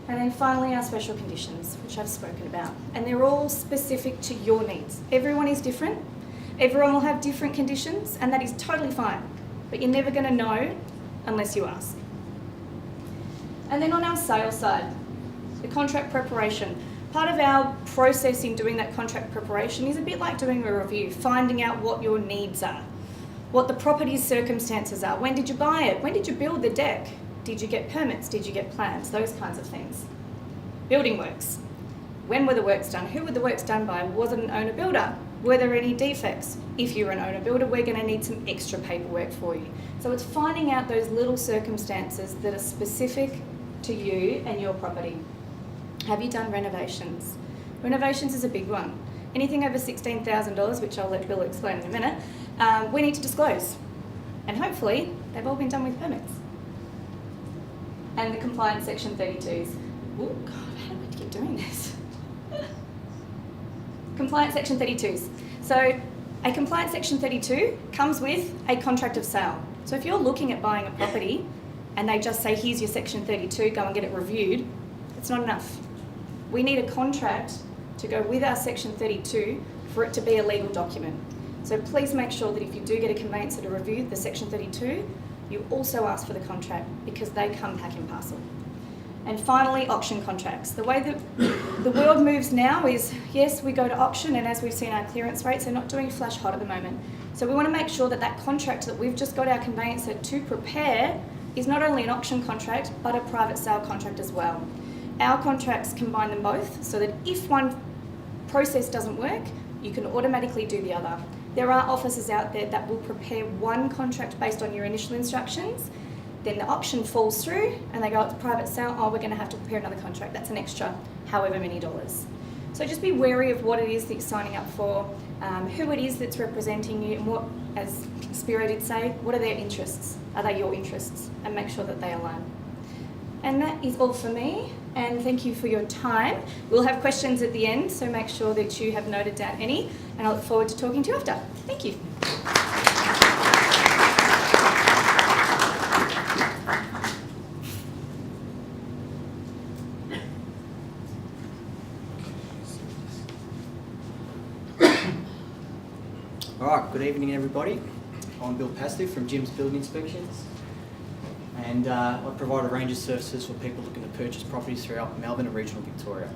Speaker 4: And then finally, our special conditions, which I've spoken about. And they're all specific to your needs. Everyone is different. Everyone will have different conditions, and that is totally fine. But you're never going to know unless you ask. And then on our sales side, the contract preparation. Part of our process in doing that contract preparation is a bit like doing a review, finding out what your needs are, what the property's circumstances are. When did you buy it? When did you build the deck? Did you get permits? Did you get plans? Those kinds of things. Building works. When were the works done? Who were the works done by? Was it an owner builder? Were there any defects? If you're an owner builder, we're going to need some extra paperwork for you. So it's finding out those little circumstances that are specific to you and your property. Have you done renovations? Renovations is a big one. Anything over $16,000, which I'll let Bill explain in a minute, we need to disclose. And hopefully, they've all been done with permits. And the compliance section 32s. Oh God, how do we keep doing this? Compliance section 32s. So a compliance section 32 comes with a contract of sale. So if you're looking at buying a property and they just say, here's your section 32, go and get it reviewed, it's not enough. We need a contract to go with our section 32 for it to be a legal document. So please make sure that if you do get a conveyancer to review the section 32, you also ask for the contract because they come pack and parcel. And finally, auction contracts. The way that the world moves now is, yes, we go to auction, and as we've seen, our clearance rates are not doing flash hot at the moment. So we want to make sure that that contract that we've just got our conveyancer to prepare is not only an auction contract, but a private sale contract as well. Our contracts combine them both so that if one process doesn't work, you can automatically do the other. There are offices out there that will prepare one contract based on your initial instructions, then the auction falls through and they go, it's private sale, oh, we're going to have to prepare another contract. That's an extra however many dollars. So just be wary of what it is that you're signing up for, who it is that's representing you, and what, as Spiro did say, what are their interests? Are they your interests? And make sure that they align. And that is all for me, and thank you for your time. We'll have questions at the end, so make sure that you have noted down any, and I look forward to talking to you after. Thank you.
Speaker 5: Alright, good evening everybody. I'm Bill Pastou from Jim's Building Inspections, and I provide a range of services for people looking to purchase properties throughout Melbourne and regional Victoria.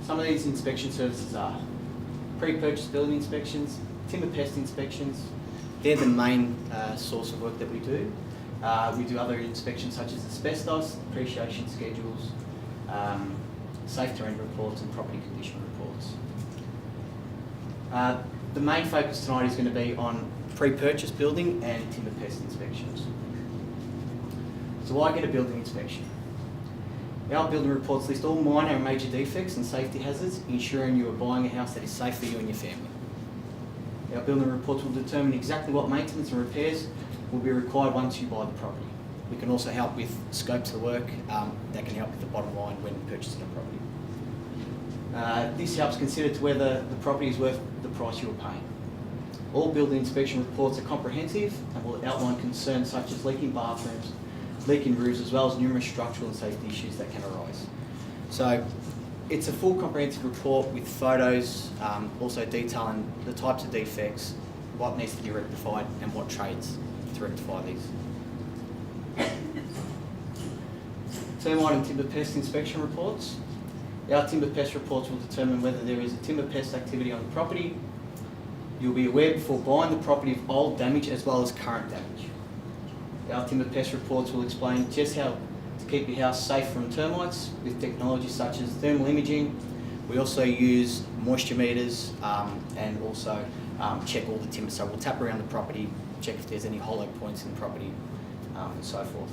Speaker 5: Some of these inspection services are pre-purchase building inspections, timber pest inspections. They're the main source of work that we do. We do other inspections such as asbestos, depreciation schedules, safe terrain reports and property condition reports. The main focus tonight is going to be on pre-purchase building and timber pest inspections. So why get a building inspection? Our building reports list all minor and major defects and safety hazards, ensuring you are buying a house that is safe for you and your family. Our building reports will determine exactly what maintenance and repairs will be required once you buy the property. We can also help with scopes of the work that can help with the bottom line when purchasing a property. This helps consider to whether the property is worth the price you are paying. All building inspection reports are comprehensive and will outline concerns such as leaking bathrooms, leaking roofs, as well as numerous structural and safety issues that can arise. So it's a full comprehensive report with photos, also detailing the types of defects, what needs to be rectified and what trades to rectify these. Termite and timber pest inspection reports. Our timber pest reports will determine whether there is a timber pest activity on the property. You'll be aware before buying the property of old damage as well as current damage. Our timber pest reports will explain just how to keep your house safe from termites with technology such as thermal imaging. We also use moisture meters and also check all the timber. So we'll tap around the property, check if there's any hollow points in the property and so forth.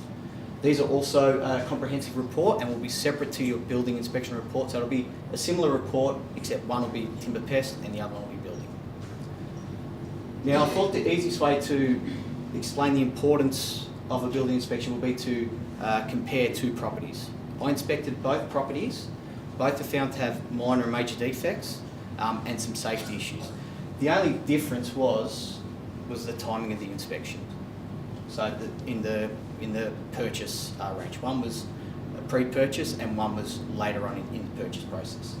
Speaker 5: These are also a comprehensive report and will be separate to your building inspection report. So it'll be a similar report except one will be timber pest and the other one will be building. Now, I thought the easiest way to explain the importance of a building inspection would be to compare two properties. I inspected both properties. Both are found to have minor and major defects and some safety issues. The only difference was the timing of the inspection. So in the purchase range, one was a pre-purchase and one was later on in the purchase process.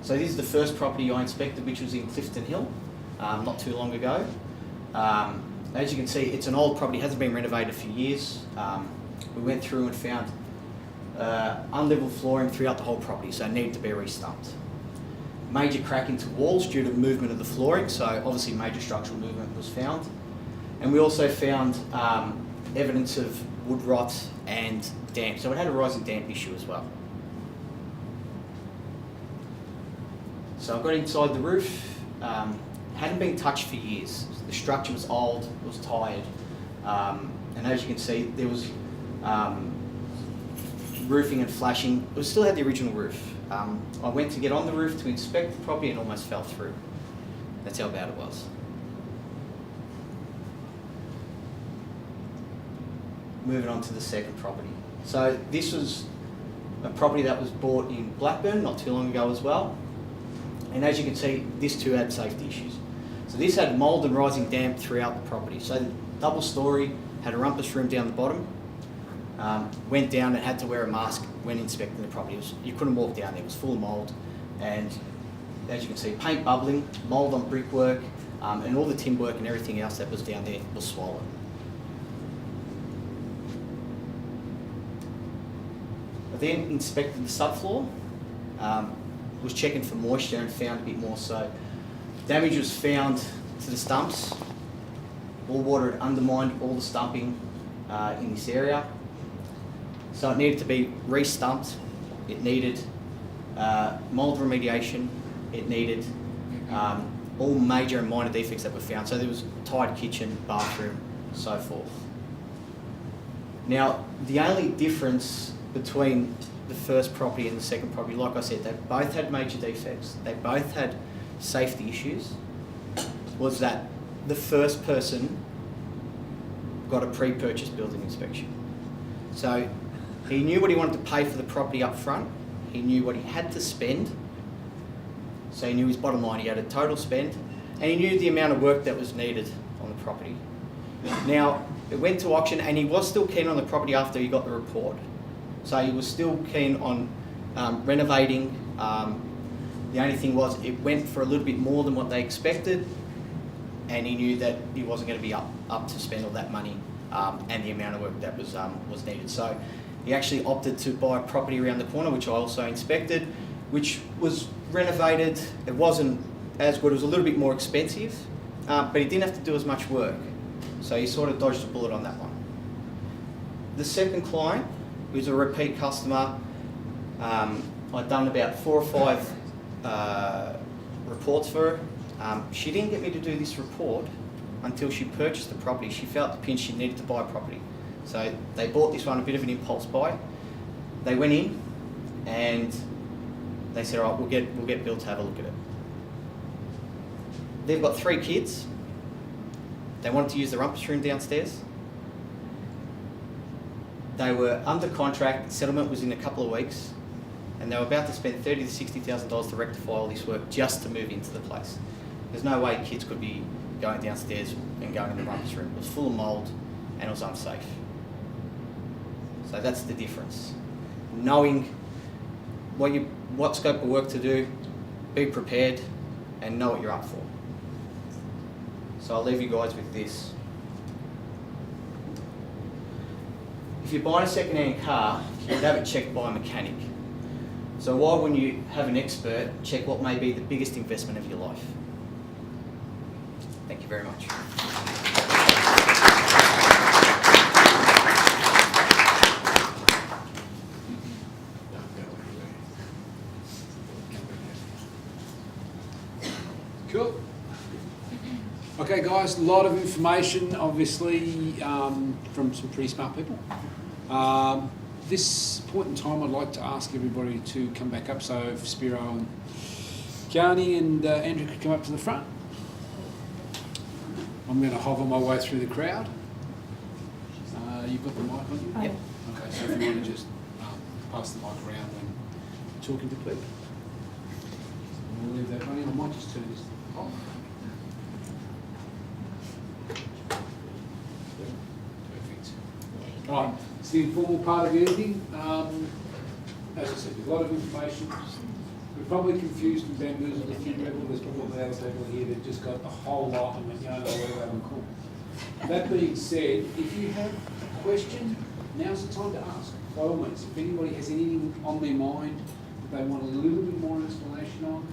Speaker 5: So this is the first property I inspected, which was in Clifton Hill, not too long ago. As you can see, it's an old property, hasn't been renovated for years. We went through and found unlevel flooring throughout the whole property, so it needed to be re-stumped. Major crack into walls due to movement of the flooring, so obviously major structural movement was found. And we also found evidence of wood rot and damp, so it had a rising damp issue as well. So I got inside the roof, hadn't been touched for years. The structure was old, it was tired, and as you can see, there was roofing and flashing. It still had the original roof. I went to get on the roof to inspect the property and almost fell through. That's how bad it was. Moving on to the second property. So this was a property that was bought in Blackburn not too long ago as well. And as you can see, this too had safety issues. So this had mould and rising damp throughout the property. So the double story, had a rumpus room down the bottom. Went down and had to wear a mask when inspecting the property. You couldn't walk down there, it was full of mould. And as you can see, paint bubbling, mould on brickwork, and all the tin work and everything else that was down there was swollen. I then inspected the subfloor, was checking for moisture and found a bit more. So damage was found to the stumps. All water had undermined all the stumping in this area. So it needed to be re-stumped. It needed mould remediation. It needed all major and minor defects that were found. So there was tired kitchen, bathroom, so forth. Now, the only difference between the first property and the second property, like I said, they both had major defects, they both had safety issues, was that the first person got a pre-purchase building inspection. So he knew what he wanted to pay for the property up front, he knew what he had to spend, so he knew his bottom line, he had a total spend, and he knew the amount of work that was needed on the property. Now, it went to auction and he was still keen on the property after he got the report. So he was still keen on renovating. The only thing was it went for a little bit more than what they expected, and he knew that he wasn't going to be up to spend all that money and the amount of work that was needed. So he actually opted to buy a property around the corner, which I also inspected, which was renovated. It wasn't as good, it was a little bit more expensive, but he didn't have to do as much work. So he sort of dodged a bullet on that one. The second client, who's a repeat customer, I'd done about 4 or 5 reports for her. She didn't get me to do this report until she purchased the property. She felt the pinch, she needed to buy a property. So they bought this one, a bit of an impulse buy. They went in and they said, all right, we'll get Bill to have a look at it. They've got 3 kids. They wanted to use the rumpus room downstairs. They were under contract, settlement was in a couple of weeks, and they were about to spend $30,000 to $60,000 to rectify all this work just to move into the place. There's no way kids could be going downstairs and going in the rumpus room. It was full of mould and it was unsafe. So that's the difference. Knowing what scope of work to do, be prepared, and know what you're up for. So I'll leave you guys with this. If you're buying a second-hand car, you'd have it checked by a mechanic. So why wouldn't you have an expert check what may be the biggest investment of your life? Thank you very much.
Speaker 1: Cool. Okay, guys, a lot of information, obviously, from some pretty smart people. This point in time, I'd like to ask everybody to come back up. So if Spiro and Kiani and Andrew could come up to the front. I'm going to hover my way through the crowd. You've got the mic on you?
Speaker 4: Yep.
Speaker 1: Okay, so if you want to just pass the mic around when talking to people. We'll leave that running. I might just turn this off. Perfect. Right, it's the informal part of the evening. As I said, there's a lot of information. We've probably confused and bamboozled a few people. There's probably other people here that just got a whole lot and went, you know, where they were cool. That being said, if you have a question, now's the time to ask. By all means, if anybody has anything on their mind that they want a little bit more explanation on,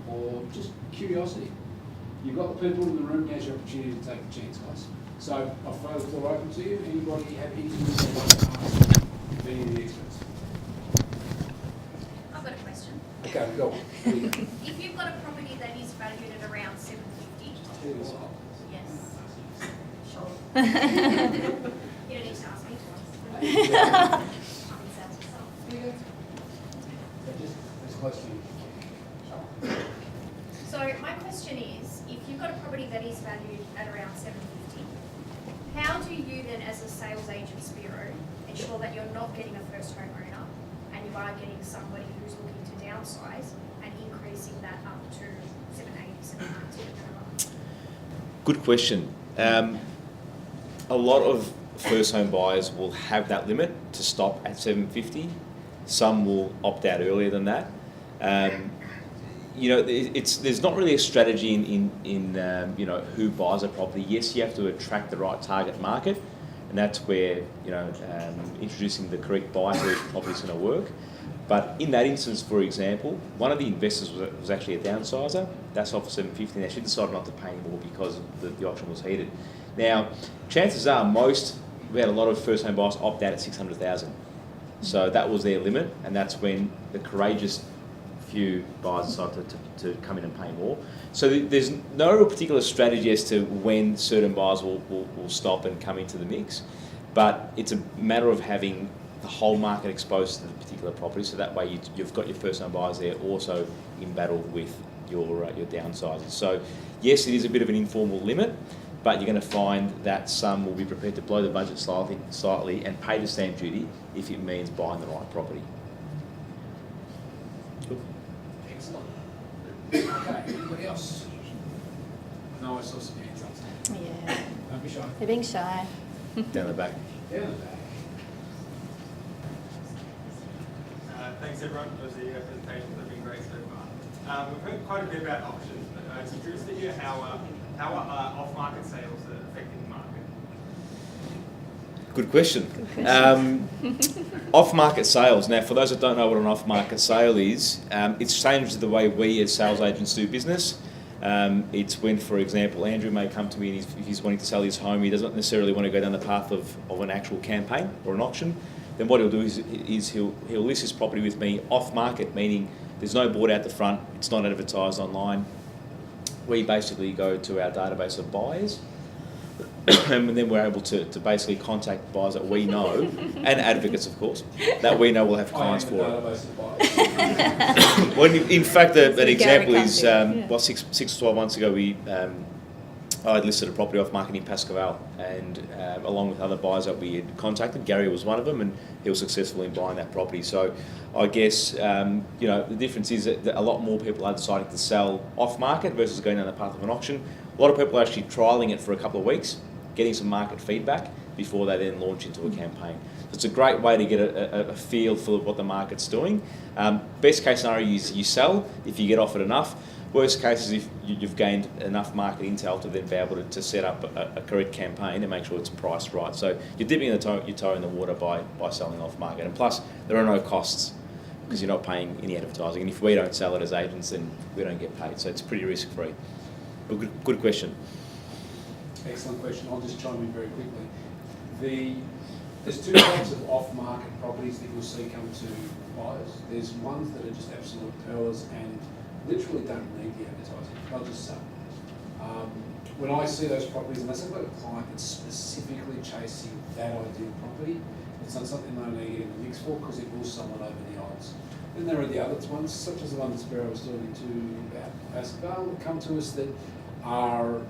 Speaker 1: or just curiosity, you've got the people in the room, now's your opportunity to take a chance, guys. So I'll throw the floor open to you. Anybody have anything they'd like to ask any of the experts?
Speaker 6: I've got a question.
Speaker 1: Okay, go on.
Speaker 6: If you've got a property that is valued at around 750, yes, sure. You don't need to ask me twice. I'm in sales myself.
Speaker 1: Just close to you.
Speaker 6: So my question is, if you've got a property that is valued at around 750, how do you then, as a sales agent, Spiro, ensure that you're not getting a first home owner and you are getting somebody who's looking to downsize and increasing that up to 780, 790, whatever?
Speaker 2: Good question. A lot of first home buyers will have that limit to stop at 750. Some will opt out earlier than that. You know, there's not really a strategy in you know, who buys a property. Yes, you have to attract the right target market, and that's where, you know, introducing the correct buyer to each property is going to work. But in that instance, for example, one of the investors was actually a downsizer. That's off for 750, and she decided not to pay more because the auction was heated. Now, chances are we had a lot of first home buyers opt out at 600,000. So that was their limit, and that's when the courageous few buyers decided to come in and pay more. So there's no real particular strategy as to when certain buyers will stop and come into the mix, but it's a matter of having the whole market exposed to the particular property, so that way you've got your first home buyers there also in battle with your downsizers. So yes, it is a bit of an informal limit, but you're going to find that some will be prepared to blow the budget slightly and pay the stamp duty if it means buying the right property. Cool.
Speaker 1: Excellent. Okay, anybody else? No, I saw some hands up.
Speaker 4: Yeah,
Speaker 1: Don't be shy.
Speaker 4: they're being shy.
Speaker 2: Down the back.
Speaker 1: Down the back.
Speaker 7: Thanks everyone for the presentations, they've been great so far. We've heard quite a bit about options, but it's curious to hear how off-market sales are affecting the market.
Speaker 2: Good question.
Speaker 4: Good question.
Speaker 2: Off-market sales. Now, for those that don't know what an off-market sale is, it's changed the way we as sales agents do business. It's when, for example, Andrew may come to me and he's wanting to sell his home. He doesn't necessarily want to go down the path of an actual campaign or an auction. Then what he'll do is he'll list his property with me off-market, meaning there's no board out the front, it's not advertised online. We basically go to our database of buyers and then we're able to basically contact buyers that we know, and advocates of course, that we know will have clients for it. Well, in fact, an example is, well, 6 or 12 months ago, I had listed a property off market in Pastou, and along with other buyers that we had contacted, Garry was one of them, and he was successful in buying that property. So I guess you know, the difference is that a lot more people are deciding to sell off market versus going down the path of an auction. A lot of people are actually trialling it for a couple of weeks, getting some market feedback before they then launch into a campaign. So it's a great way to get a feel for what the market's doing. Best case scenario is you sell if you get offered enough. Worst case is if you've gained enough market intel to then be able to set up a correct campaign and make sure it's priced right. So you're dipping your toe in the water by selling off market. And plus, there are no costs because you're not paying any advertising. And if we don't sell it as agents, then we don't get paid. So it's pretty risk-free. But good question.
Speaker 1: Excellent question. I'll just chime in very quickly. There's two types of off-market properties that you'll see come to buyers. There's ones that are just absolute pearls and literally don't need the advertising. They'll just sell. When I see those properties, unless I've got a client that's specifically chasing that ideal property, it's not something they need to get in the mix for because it will sell it over the odds. Then there are the other ones, such as the one that Spiro was talking to about Pascal, that come to us that are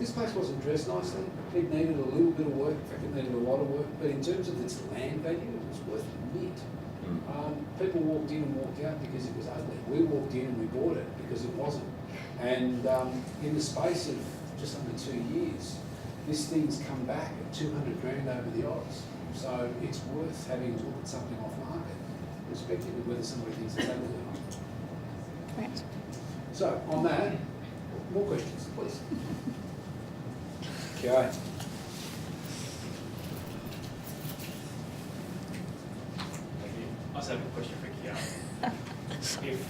Speaker 1: this place wasn't dressed nicely. It needed a little bit of work. In fact, it needed a lot of work. But in terms of its land value, it was worth a mint. People walked in and walked out because it was ugly. We walked in and we bought it because it wasn't. And in the space of just under 2 years, this thing's come back at 200 grand over the odds. So it's worth having to look at something off market, irrespective of whether somebody thinks it's ugly or not.
Speaker 4: Correct.
Speaker 1: So on that, more questions, please. Okay.
Speaker 8: Thank you. I just have a question for Kiani. If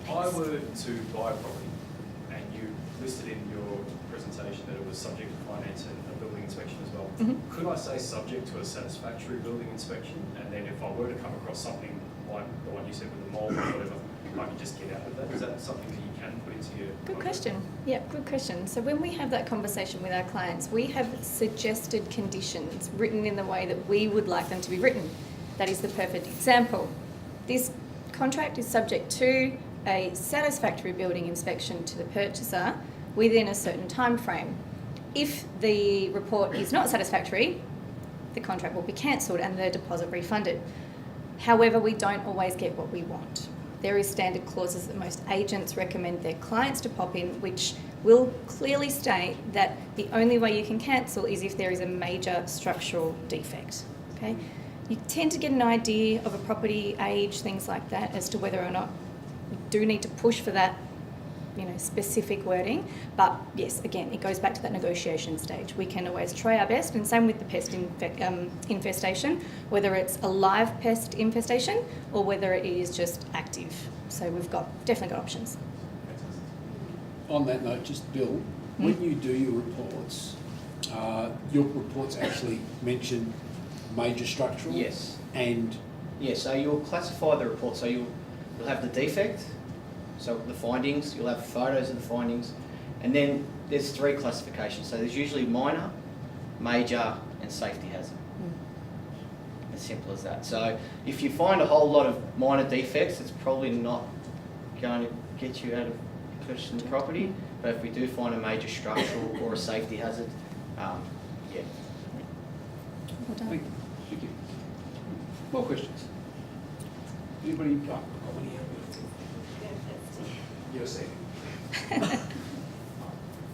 Speaker 8: I were to buy a property and you listed in your presentation that it was subject to finance and a building inspection as well, could I say subject to a satisfactory building inspection? And then if I were to come across something like the one you said with the mold or whatever, I could just get out of that? Is that something that you can put into your
Speaker 4: Good
Speaker 8: contract?
Speaker 4: question. Yeah, good question. So when we have that conversation with our clients, we have suggested conditions written in the way that we would like them to be written. That is the perfect example. This contract is subject to a satisfactory building inspection to the purchaser within a certain time frame. If the report is not satisfactory, the contract will be cancelled and the deposit refunded. However, we don't always get what we want. There is standard clauses that most agents recommend their clients to pop in, which will clearly state that the only way you can cancel is if there is a major structural defect. Okay? You tend to get an idea of a property age, things like that, as to whether or not you do need to push for that, specific wording. But yes, again, it goes back to that negotiation stage. We can always try our best, and same with the pest infestation, whether it's a live pest infestation or whether it is just active. So we've definitely got options.
Speaker 1: On that note, just Bill, when you do your reports actually mention major structural?
Speaker 5: Yes.
Speaker 1: And
Speaker 5: Yeah, so you'll classify the report. So you'll have the defect, so the findings, you'll have photos of the findings, and then there's 3 classifications. So there's usually minor, major, and safety hazard. As simple as that. So if you find a whole lot of minor defects, it's probably not going to get you out of purchasing the property. But if we do find a major structural or a safety hazard, yeah.
Speaker 4: Well done.
Speaker 1: thank you. More questions? Anybody? Oh, you're saying.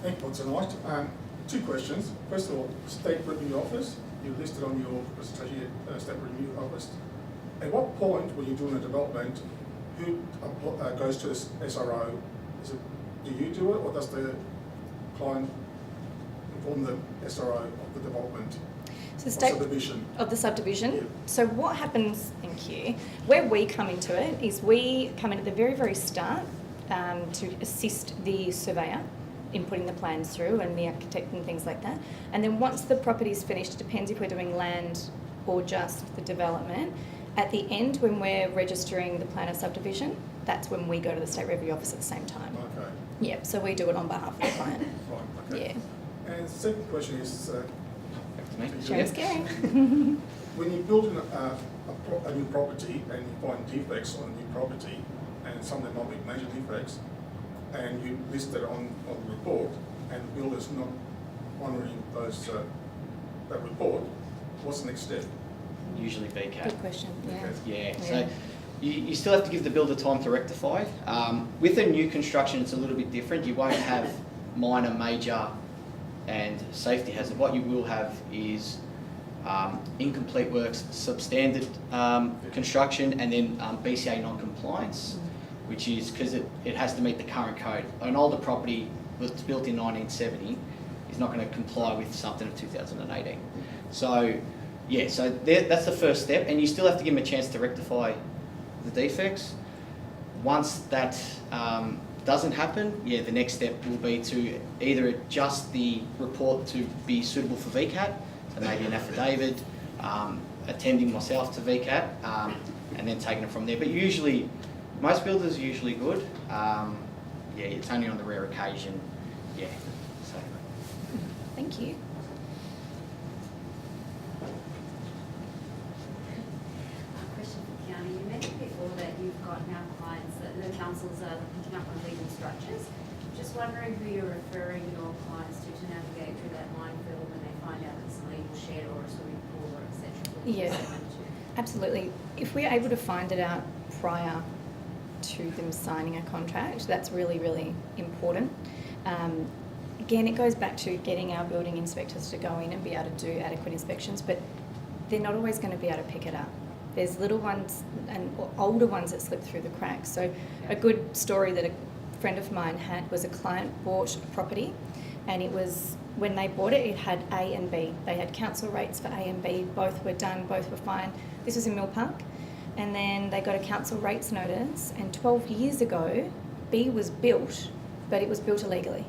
Speaker 9: Thank you tonight. 2 questions. First of all, State Revenue Office. You listed on your presentation State Revenue Office. At what point when you're doing a development, who goes to this SRO? Do you do it, or does the client inform the SRO of the development?
Speaker 4: So state
Speaker 9: Subdivision.
Speaker 4: of the subdivision.
Speaker 9: Yeah.
Speaker 4: So what happens, thank you, where we come into it is we come in at the very, very start to assist the surveyor in putting the plans through and the architect and things like that. And then once the property is finished, it depends if we're doing land or just the development. At the end, when we're registering the plan of subdivision, that's when we go to the State Revenue Office at the same time.
Speaker 9: Okay.
Speaker 4: Yeah, so we do it on behalf of the client.
Speaker 9: Right. Okay.
Speaker 4: Yeah.
Speaker 9: And second question is,
Speaker 5: Back to me.
Speaker 4: Sharon's scary.
Speaker 9: when you build a new property and you find defects on a new property, and some of them might be major defects, and you list that on the report, and the builder's not honouring that report, what's the next step?
Speaker 5: Usually VCAT.
Speaker 4: Good question. Yeah.
Speaker 5: Yeah, so you still have to give the builder time to rectify. With a new construction, it's a little bit different. You won't have minor, major, and safety hazard. What you will have is incomplete works, substandard construction, and then BCA non-compliance, which is because it has to meet the current code. An older property that's built in 1970 is not going to comply with something of 2018. So, yeah, so that's the first step, and you still have to give them a chance to rectify the defects. Once that doesn't happen, yeah, the next step will be to either adjust the report to be suitable for VCAT, so maybe an affidavit, attending myself to VCAT, and then taking it from there. But usually, most builders are usually good. Yeah, it's only on the rare occasion, yeah. So.
Speaker 4: Thank you.
Speaker 10: Question for Kiani. You mentioned before that you've got now clients that the councils are putting up on legal structures. Just just wondering who you're referring your clients to navigate through that minefield when they find out it's an illegal shed or a swimming pool or etc.
Speaker 4: Yeah, absolutely. If we're able to find it out prior to them signing a contract, that's really, really important. Again, it goes back to getting our building inspectors to go in and be able to do adequate inspections, but they're not always going to be able to pick it up. There's little ones and older ones that slip through the cracks. So a good story that a friend of mine had was a client bought a property, and it was, when they bought it, it had A and B. They had council rates for A and B, both were done, both were fine. This was in Mill Park. And then they got a council rates notice, and 12 years ago, B was built, but it was built illegally.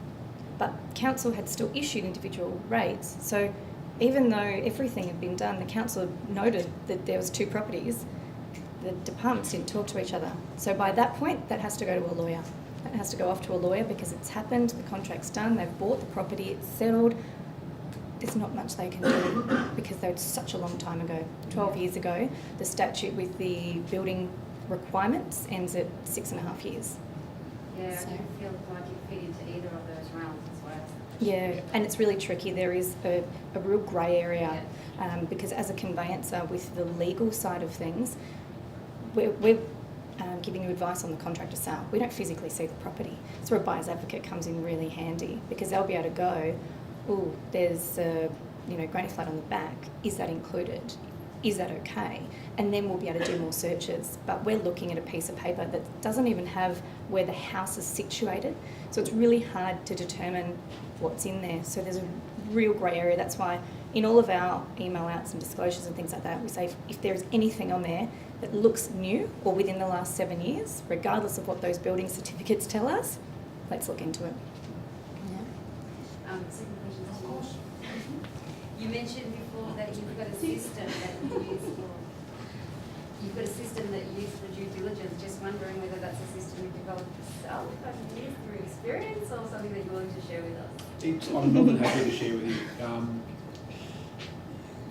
Speaker 4: But council had still issued individual rates, so even though everything had been done, the council noted that there was 2 properties, the departments didn't talk to each other. So by that point, that has to go to a lawyer. That has to go off to a lawyer because it's happened, the contract's done, they've bought the property, it's settled. There's not much they can do because they were such a long time ago. 12 years ago, the statute with the building requirements ends at 6.5 years.
Speaker 10: Yeah,
Speaker 4: So-
Speaker 10: I don't feel like you fit into either of those realms, that's why I asked the
Speaker 4: Yeah,
Speaker 10: question.
Speaker 4: and it's really tricky. There is a real grey area because as a conveyancer with the legal side of things, we're giving you advice on the contract of sale. We don't physically see the property. That's where a buyer's advocate comes in really handy because they'll be able to go, oh, there's a granny flat on the back. Is that included? Is that okay? And then we'll be able to do more searches. But we're looking at a piece of paper that doesn't even have where the house is situated. So it's really hard to determine what's in there. So there's a real grey area. That's why in all of our email outs and disclosures and things like that, we say if there's anything on there that looks new or within the last 7 years, regardless of what those building certificates tell us, let's look into it.
Speaker 10: Second question to you. You mentioned before that you've got a system that you use for due diligence. Just wondering whether that's a system you've developed yourself over years through experience or something that you're willing to share with us.
Speaker 1: I'm more than happy to share with you.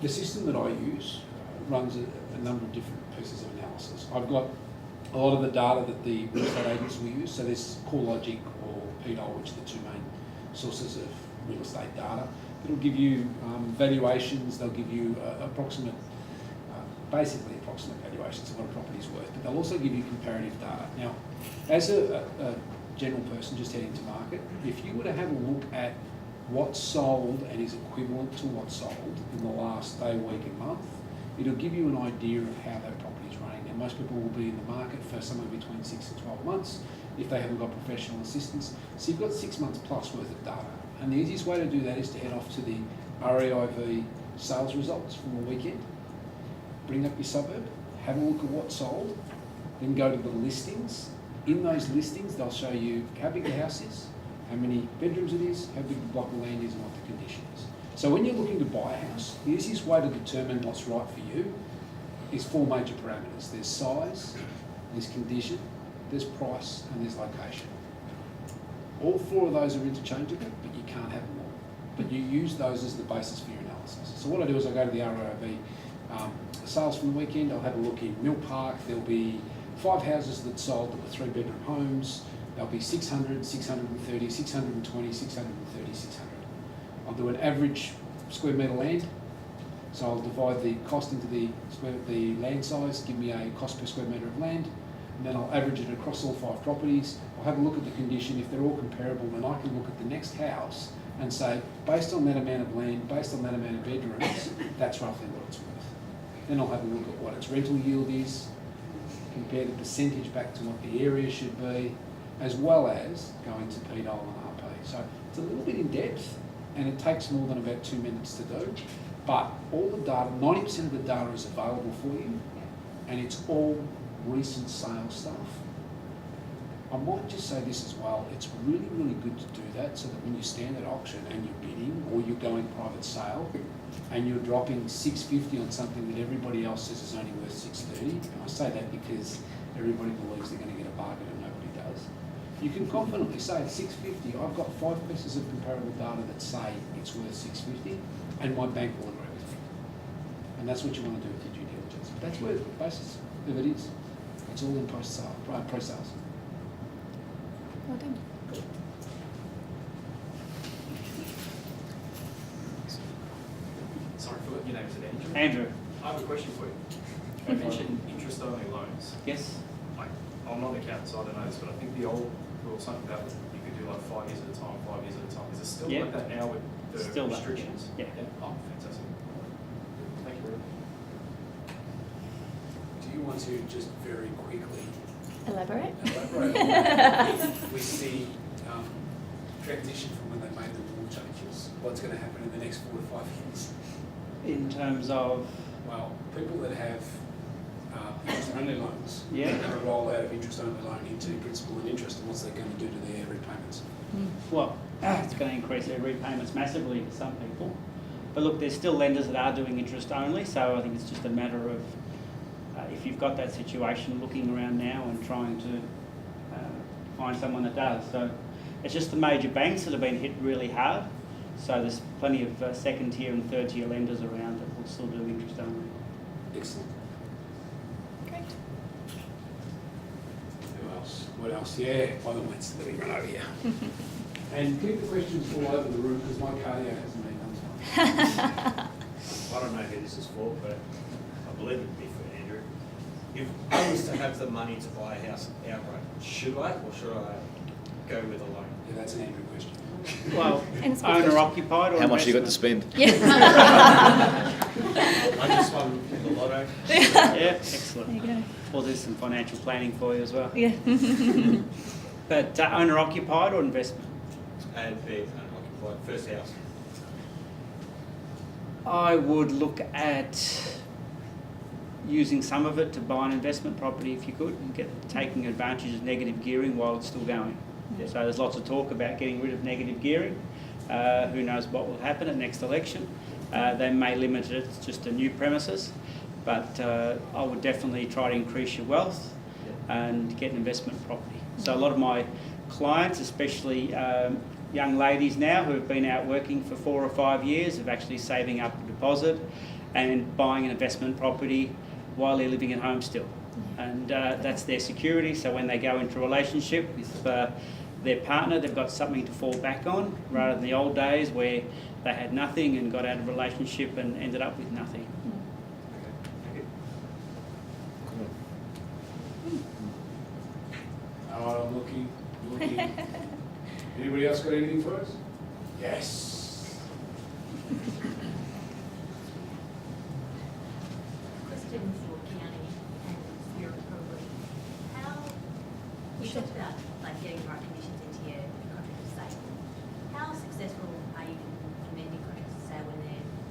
Speaker 1: The system that I use runs a number of different pieces of analysis. I've got a lot of the data that the real estate agents will use. So there's CoreLogic or PDOL, which are the 2 main sources of real estate data. It'll give you valuations, they'll give you basically approximate valuations of what a property's worth, but they'll also give you comparative data. Now, as a general person just heading to market, if you were to have a look at what's sold and is equivalent to what's sold in the last day, week and month, it'll give you an idea of how that property's running. Now, most people will be in the market for somewhere between 6 and 12 months if they haven't got professional assistance. So you've got 6 months plus worth of data. And the easiest way to do that is to head off to the REIV sales results from the weekend, bring up your suburb, have a look at what's sold, then go to the listings. In those listings, they'll show you how big the house is, how many bedrooms it is, how big the block of land is, and what the condition is. So when you're looking to buy a house, the easiest way to determine what's right for you is 4 major parameters. There's size, there's condition, there's price, and there's location. All 4 of those are interchangeable, but you can't have them all. But you use those as the basis for your analysis. So what I do is I go to the ROV sales from the weekend. I'll have a look in Mill Park. There'll be 5 houses that sold that were 3-bedroom homes. There'll be 600, 630, 620, 630, 600. I'll do an average square metre land. So I'll divide the cost into the land size, give me a cost per square metre of land, and then I'll average it across all 5 properties. I'll have a look at the condition. If they're all comparable, then I can look at the next house and say, based on that amount of land, based on that amount of bedrooms, that's roughly what it's worth. Then I'll have a look at what its rental yield is, compare the percentage back to what the area should be, as well as going to PDOL and RP. So it's a little bit in depth, and it takes more than about 2 minutes to do. But all the data, 90% of the data is available for you, and it's all recent sales stuff. I might just say this as well, it's really, really good to do that so that when you stand at auction and you're bidding or you're going private sale and you're dropping $650 on something that everybody else says is only worth $630, and I say that because everybody believes they're going to get a bargain and nobody does. You can confidently say at $650, I've got 5 pieces of comparable data that say it's worth $650, and my bank will agree with me. And that's what you want to do with your due diligence. That's where the basis of it is. It's all in pre-sales.
Speaker 4: Well done.
Speaker 3: Andrew?
Speaker 8: I have a question for you. You mentioned interest-only loans.
Speaker 3: Yes?
Speaker 8: I'm not an accountant, so I don't know this, but I think the old rule, something about you could do like 5 years at a time, 5 years at a time. Is it still
Speaker 3: Yeah.
Speaker 8: like that now with the
Speaker 3: Still that,
Speaker 8: restrictions?
Speaker 3: yeah.
Speaker 8: Oh, fantastic. Thank you very much.
Speaker 1: Do you want to just very quickly
Speaker 4: Elaborate.
Speaker 1: elaborate on with the transition from when they made the rule changes? What's going to happen in the next 4 to 5 years?
Speaker 3: In terms of,
Speaker 1: Well, people that have interest-only loans
Speaker 3: Yeah.
Speaker 1: are going to roll out of interest-only loan into principal and interest, and what's that going to do to their repayments?
Speaker 3: well, it's going to increase their repayments massively for some people. But look, there's still lenders that are doing interest only, so I think it's just a matter of if you've got that situation, looking around now and trying to find someone that does. So it's just the major banks that have been hit really hard. So there's plenty of second tier and third tier lenders around that will still do interest only.
Speaker 1: Excellent.
Speaker 4: Great.
Speaker 1: Who else? What else? Yeah, by the way, let me run over here. And keep the questions all over the room because my cardio hasn't been done.
Speaker 11: I don't know who this is for, but I believe it'd be for Andrew. If I was to have the money to buy a house outright, should I or should I go with a loan?
Speaker 1: Yeah, that's an Andrew question.
Speaker 3: Well,
Speaker 4: And it's a good
Speaker 3: owner occupied or
Speaker 2: How much you got to
Speaker 3: investment?
Speaker 2: spend?
Speaker 11: I just won the lotto.
Speaker 3: Yeah, excellent.
Speaker 4: There you go.
Speaker 3: We'll do some financial planning for you as well.
Speaker 4: Yeah.
Speaker 3: But owner occupied or investment?
Speaker 11: And be unoccupied, first house.
Speaker 3: I would look at using some of it to buy an investment property if you could, and taking advantage of negative gearing while it's still going. So there's lots of talk about getting rid of negative gearing. Who knows what will happen at next election. They may limit it just to new premises, but I would definitely try to increase your wealth and get an investment property. So a lot of my clients, especially young ladies now who have been out working for 4 or 5 years, of actually saving up a deposit and buying an investment property while they're living at home still. And that's their security, so when they go into a relationship with their partner, they've got something to fall back on, rather than the old days where they had nothing and got out of a relationship and ended up with nothing.
Speaker 1: All right, I'm looking. Anybody else got anything for us? Yes.
Speaker 12: Question for Kiani and Spiros Karagiannidis. How, you talked about like getting the right conditions into your contract of sale. How successful are you in amending contracts of sale when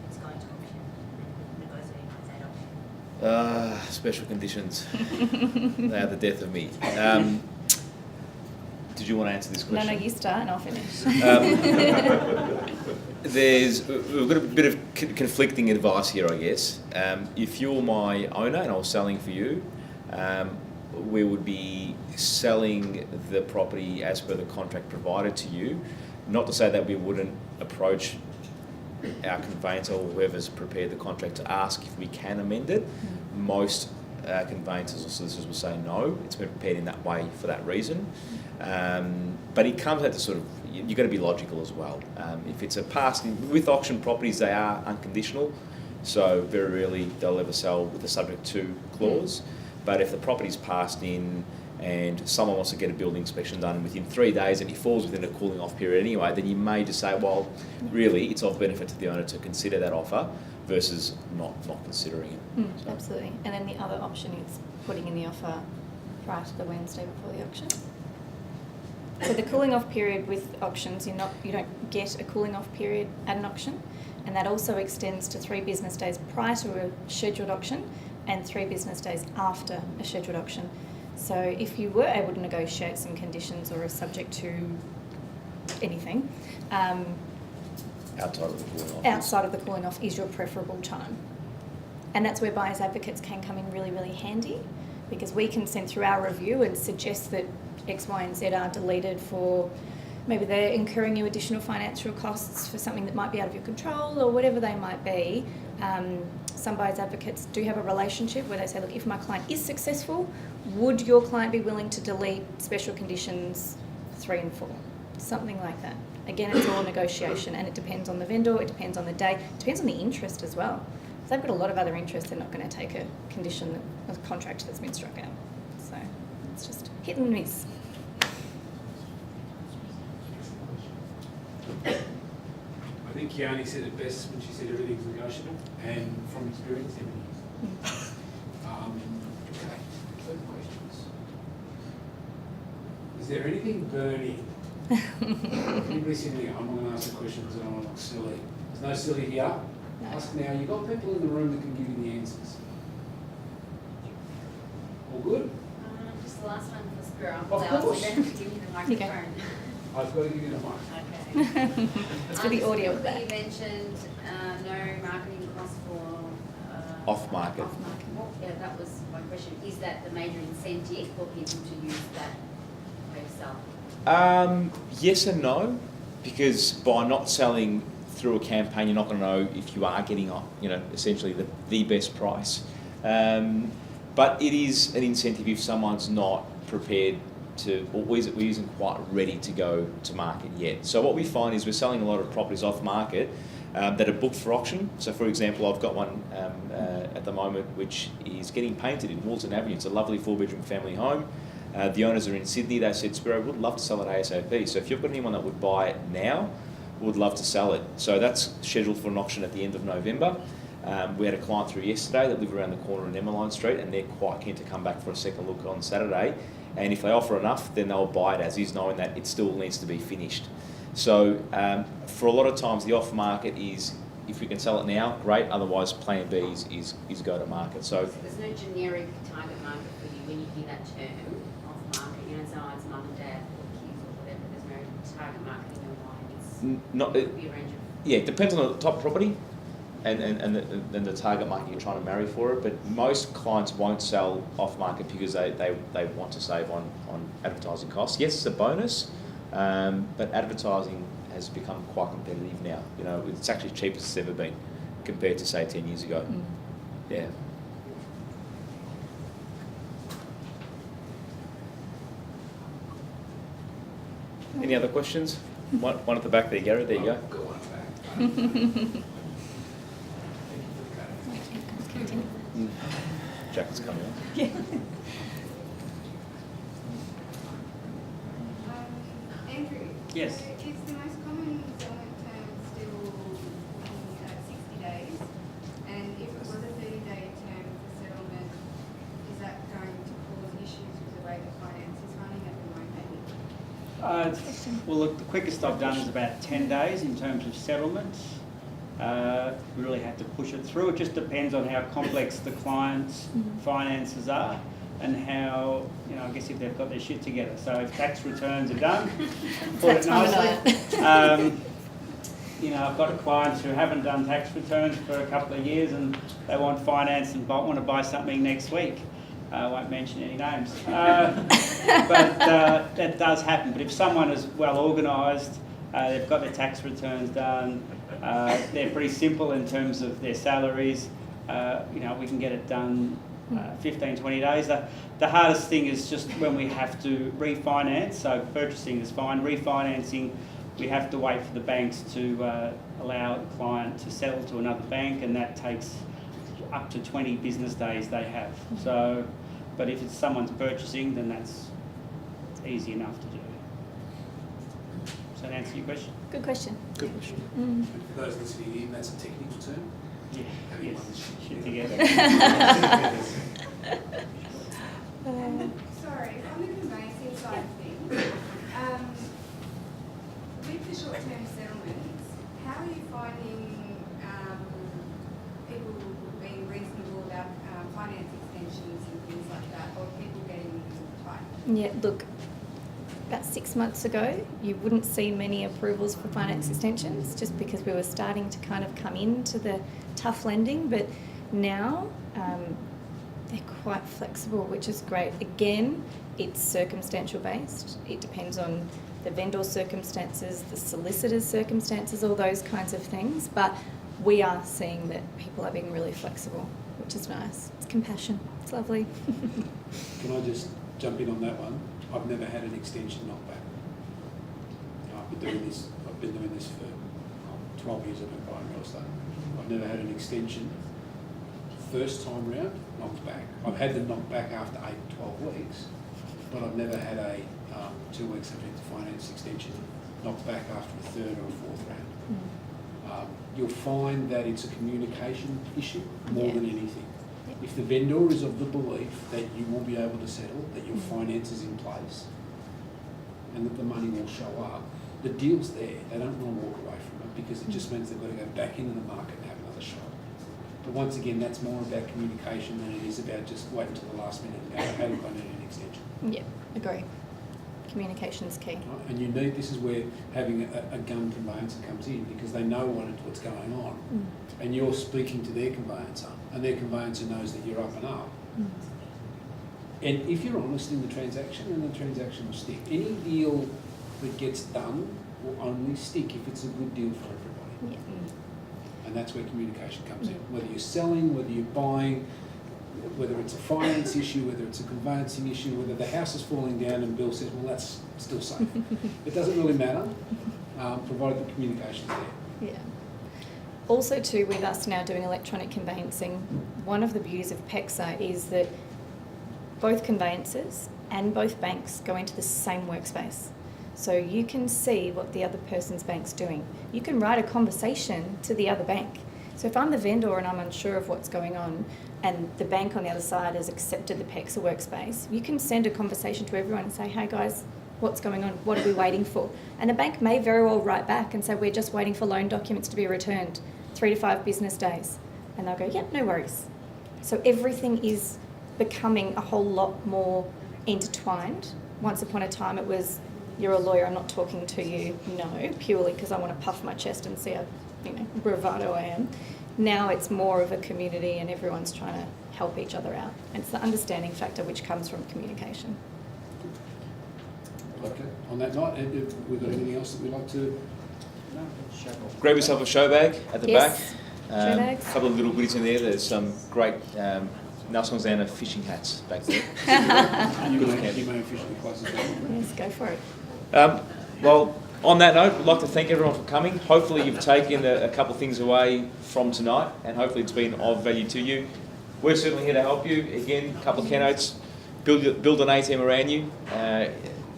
Speaker 12: it's going to auction and negotiating outside auction?
Speaker 2: Special conditions. They are the death of me. Did you want to answer this question?
Speaker 4: No, you start and I'll finish.
Speaker 2: We've got a bit of conflicting advice here, I guess. If you're my owner and I was selling for you, we would be selling the property as per the contract provided to you. Not to say that we wouldn't approach our conveyancer or whoever's prepared the contract to ask if we can amend it. Most conveyancers or solicitors will say no, it's been prepared in that way for that reason. But it comes out to sort of, you've got to be logical as well. If it's a passing, with auction properties they are unconditional, so very rarely they'll ever sell with a subject to clause. But if the property's passed in and someone wants to get a building inspection done within 3 days and it falls within a cooling off period anyway, then you may just say, well, really it's of benefit to the owner to consider that offer versus not considering it. So.
Speaker 4: Absolutely. And then the other option is putting in the offer prior to the Wednesday before the auction. So the cooling off period with auctions, you don't get a cooling off period at an auction, and that also extends to 3 business days prior to a scheduled auction and 3 business days after a scheduled auction. So if you were able to negotiate some conditions or are subject to anything,
Speaker 2: Outside of the cooling off.
Speaker 4: outside of the cooling off is your preferable time. And that's where buyers advocates can come in really, really handy, because we can send through our review and suggest that X, Y and Z are deleted for maybe they're incurring you additional financial costs for something that might be out of your control or whatever they might be. Some buyers advocates do have a relationship where they say, look, if my client is successful, would your client be willing to delete special conditions 3 and 4? Something like that. Again, it's all negotiation, and it depends on the vendor, it depends on the day, it depends on the interest as well. If they've got a lot of other interest, they're not going to take a contract that's been struck out. So it's just hit and miss.
Speaker 1: I think Kiani said it best when she said everything's negotiable, and from experience, everything is. Okay, further questions? Is there anything burning? Anybody sitting there? I'm not going to ask a question because I don't want to look silly. There's no silly here.
Speaker 4: No.
Speaker 1: Ask now. You've got people in the room that can give you the answers. All good?
Speaker 10: Just the last one for Spiro.
Speaker 1: Of course.
Speaker 10: So give me the microphone.
Speaker 1: I've got to give you the mic.
Speaker 10: Okay.
Speaker 4: It's for the audio of
Speaker 10: You
Speaker 4: that.
Speaker 10: mentioned no marketing costs for
Speaker 2: Off-market.
Speaker 10: Off-market. Well, yeah, that was my question. Is that the major incentive for people to use that website?
Speaker 2: Yes and no, because by not selling through a campaign, you're not going to know if you are getting, essentially the best price. But it is an incentive if someone's not prepared to, or isn't quite ready to go to market yet. So what we find is we're selling a lot of properties off market that are booked for auction. So for example, I've got one at the moment which is getting painted in Walton Avenue. It's a lovely 4-bedroom family home. The owners are in Sydney. They said, Spiro, would love to sell it ASAP. So if you've got anyone that would buy it now, would love to sell it. So that's scheduled for an auction at the end of November. We had a client through yesterday that live around the corner in Emmeline Street, and they're quite keen to come back for a second look on Saturday. And if they offer enough, then they'll buy it as is, knowing that it still needs to be finished. So for a lot of times, the off-market is, if we can sell it now, great. Otherwise, plan B is go to market. So
Speaker 10: there's no generic target market for you when you hear that term, off-market. So it's mum and dad or kids or whatever. There's no target market in your mind. It could be a range of...
Speaker 2: Yeah, it depends on the type of property and the target market you're trying to marry for it. But most clients won't sell off market because they want to save on advertising costs. Yes, it's a bonus, but advertising has become quite competitive now. It's actually cheapest it's ever been compared to, say, 10 years ago. Yeah. Any other questions? One at the back there, Garry. There you go.
Speaker 1: Go on back.
Speaker 2: Jack's coming on.
Speaker 4: Yeah.
Speaker 13: Andrew.
Speaker 3: Yes.
Speaker 13: So is the most common settlement term still looking at 60 days? And if it was a 30-day term for settlement, is that going to cause issues with the way the finance is running at the moment?
Speaker 3: Well, look, the quickest I've done is about 10 days in terms of settlements. We really have to push it through. It just depends on how complex the client's finances are and how, I guess if they've got their shit together. So if tax returns are done, put it nicely. I've got clients who haven't done tax returns for a couple of years and they want finance and want to buy something next week. I won't mention any names. But that does happen. But if someone is well organised, they've got their tax returns done, they're pretty simple in terms of their salaries, we can get it done 15, 20 days. The hardest thing is just when we have to refinance. So purchasing is fine. Refinancing, we have to wait for the banks to allow the client to settle to another bank, and that takes up to 20 business days they have. So, but if it's someone's purchasing, then it's easy enough to do. Does that answer your question?
Speaker 4: Good question.
Speaker 2: Good question.
Speaker 1: And for those listening in, that's a technical term.
Speaker 3: Yeah.
Speaker 1: Having
Speaker 3: Yes.
Speaker 1: one
Speaker 3: Shit together.
Speaker 13: Sorry, on the conveyancing side of things, with the short-term settlements, how are you finding people being reasonable about finance extensions and things like that, or people getting tight?
Speaker 4: Yeah, look, about 6 months ago, you wouldn't see many approvals for finance extensions just because we were starting to kind of come into the tough lending, but now they're quite flexible, which is great. Again, it's circumstantial based. It depends on the vendor's circumstances, the solicitor's circumstances, all those kinds of things, but we are seeing that people are being really flexible, which is nice. It's compassion. It's lovely.
Speaker 1: Can I just jump in on that one? I've never had an extension knockback. I've been doing this for 12 years. I've been buying real estate. I've never had an extension first time round, knocked back. I've had them knocked back after 8 to 12 weeks, but I've never had a 2 weeks subject to finance extension knocked back after a third or a fourth round. You'll find that it's a communication issue more than anything. If the vendor is of the belief that you will be able to settle, that your finance is in place, and that the money will show up, the deal's there. They don't want to walk away from it because it just means they've got to go back into the market and have another shot. But once again, that's more about communication than it is about just waiting until the last minute and go, hey, look, I need an extension.
Speaker 4: Yeah, agree. Communication's key.
Speaker 1: Right? And you need, this is where having a gun conveyancer comes in, because they know what's going on. And you're speaking to their conveyancer, and their conveyancer knows that you're up and up. And if you're honest in the transaction, then the transaction will stick. Any deal that gets done will only stick if it's a good deal for everybody. And that's where communication comes in. Whether you're selling, whether you're buying, whether it's a finance issue, whether it's a conveyancing issue, whether the house is falling down and Bill says, well, that's still safe. It doesn't really matter, provided the communication's there.
Speaker 4: Yeah. Also too, with us now doing electronic conveyancing, one of the beauties of PEXA is that both conveyancers and both banks go into the same workspace. So you can see what the other person's bank's doing. You can write a conversation to the other bank. So if I'm the vendor and I'm unsure of what's going on, and the bank on the other side has accepted the PEXA workspace, you can send a conversation to everyone and say, hey guys, what's going on? What are we waiting for? And the bank may very well write back and say, we're just waiting for loan documents to be returned, 3 to 5 business days. And they'll go, yep, no worries. So everything is becoming a whole lot more intertwined. Once upon a time it was, you're a lawyer, I'm not talking to you, no, purely because I want to puff my chest and see how bravado I am. Now it's more of a community and everyone's trying to help each other out. And it's the understanding factor which comes from communication.
Speaker 1: Okay, on that note, have we got anything else that we'd like to? No.
Speaker 2: Grab yourself a show bag at the
Speaker 4: Yes.
Speaker 2: back.
Speaker 4: Show bags.
Speaker 2: A couple of little goodies in there. There's some great Nelson Xander fishing hats back there.
Speaker 1: You may officially close this down.
Speaker 4: Yes, go for it.
Speaker 2: Well, on that note, we'd like to thank everyone for coming. Hopefully you've taken a couple of things away from tonight, and hopefully it's been of value to you. We're certainly here to help you. Again, a couple of keynotes, build an A team around you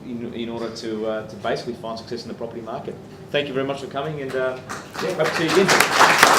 Speaker 2: in order to basically find success in the property market. Thank you very much for coming, and hope to see you again.